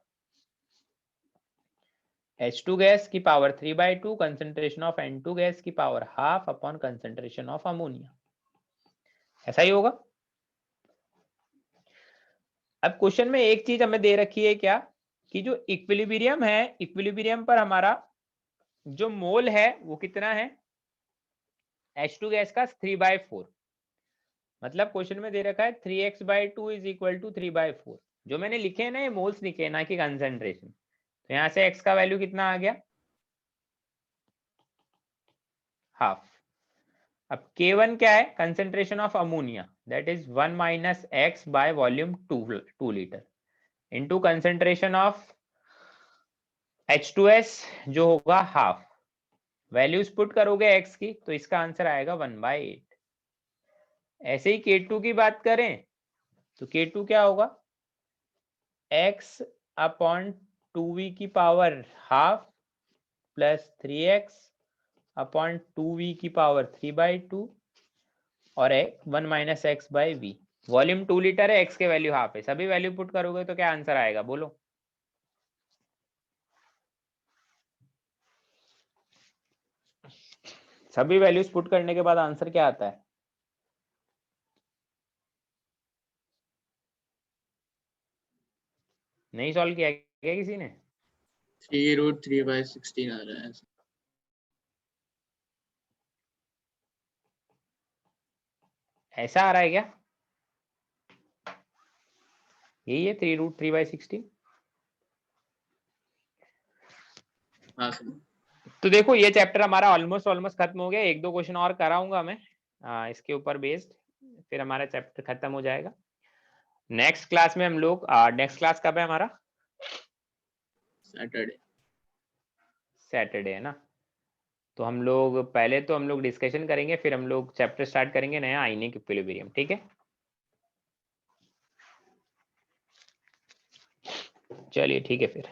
H2 गैस की power 3/2 concentration of N2 gas की power half upon concentration of ammonia. ऐसा ही होगा। अब क्वेश्चन में एक चीज हमें दे रखी है क्या, कि जो इक्विलिब्रियम है, इक्विलिब्रियम पर हमारा जो मोल है वो कितना है? H2 गैस का 3/4। मतलब क्वेश्चन में दे रखा है 3x/2 इज इक्वल टू 3/4। जो मैंने लिखे हैं ना ये मोल्स लिखे हैं, ना कि कंसेंट्रेशन। तो यहाँ से x का वैल्यू कितना आ गया? हाफ। अब K1 क्या है? Concentration of ammonia, that is 1 minus x by volume 2 litre into concentration of H2S जो होगा हाफ। वैल्यूज पुट करोगे x की तो इसका आंसर आएगा 1/8। ऐसे ही K2 की बात करें तो K2 क्या होगा? x अपॉन 2v की power half plus 3x upon 2v की पावर 3/2 और 1 minus x by V. Volume 2 litre है, x के वैल्यू हाफ है। सभी वैल्यू पुट करोगे तो क्या आंसर आएगा बोलो? सभी वैल्यूज पुट करने के बाद आंसर क्या आता है? नहीं सॉल्व किया क्या किसी ने? 3√3/16 आ रहा है। ऐसा आ रहा है क्या? यही है 3√3/16। हाँ सर। तो देखो ये चैप्टर हमारा ऑलमोस्ट खत्म हो गया, एक दो क्वेश्चन और कराऊंगा मैं इसके ऊपर बेस्ड, फिर हमारा चैप्टर खत्म हो जाएगा। नेक्स्ट क्लास में हम लोग नेक्स्ट क्लास कब है हमारा? सैटरडे है ना। तो हम लोग पहले तो हम लोग डिस्कशन करेंगे, फिर हम लोग चैप्टर स्टार्ट करेंगे नया आइनिक इक्विलिब्रियम, ठीक है। चलिए ठीक है फिर।